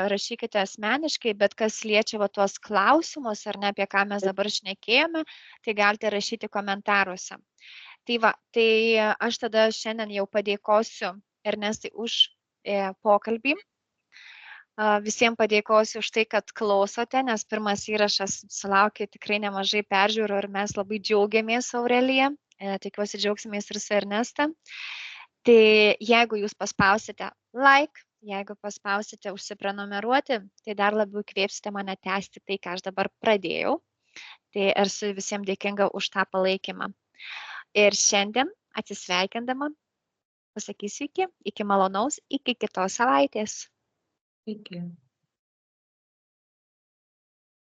rašykite asmeniškai, bet kas liečia va tuos klausimus, ar ne, apie ką mes dabar šnekėjome, tai galite rašyti komentaruose. Tai va, tai aš tada šiandien jau padėkosiu Ernestai už pokalbį. Visiems padėkosiu už tai, kad klausote, nes pirmas įrašas sulaukė tikrai nemažai peržiūrų ir mes labai džiaugiamės, Aurelija. Tikiuosi džiaugsimės ir su Ernesta. Tai jeigu jūs paspausite like, Jeigu paspausite užsiprenumeruoti, tai dar labiau įkvėpsite mane tęsti tai, ką aš dabar pradėjau. Tai esu visiems dėkinga už tą palaikymą. Ir šiandien atsisveikindama pasakysiu iki malonaus, iki kitos savaitės. Iki.